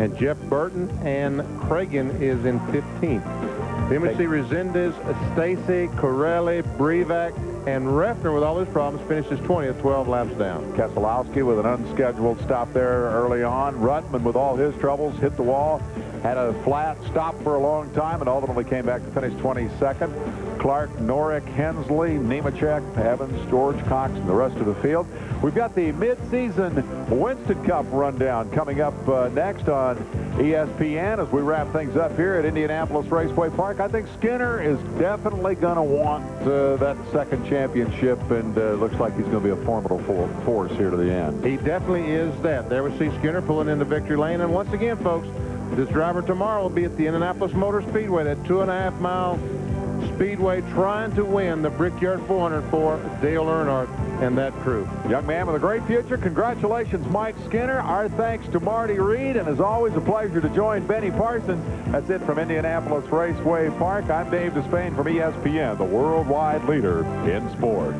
And Jeff Burton and Cragen is in 15th. Then we see Resendez, Stacy, Corelli, Brevac, and Refner with all his problems finishes 20th, 12 laps down. Keselowski with an unscheduled stop there early on. Rutman with all his troubles hit the wall, had a flat stop for a long time, and ultimately came back to finish 22nd. Clark, Norick, Hensley, Nemechek, Evans, George Cox, and the rest of the field. We've got the mid-season Winston Cup rundown coming up next on ESPN as we wrap things up here at Indianapolis Raceway Park. I think Skinner is definitely going to want that second championship, and looks like he's going to be a formidable force here to the end. He definitely is that. There we see Skinner pulling into victory lane. And once again, folks, this driver tomorrow will be at the Indianapolis Motor Speedway, that 2.5-mile speedway, trying to win the Brickyard 400 for Dale Earnhardt and that crew. Young man with a great future. Congratulations, Mike Skinner. Our thanks to Marty Reed, and as always, a pleasure to join Benny Parsons. That's it from Indianapolis Raceway Park. I'm Dave Despain from ESPN, the worldwide leader in sports.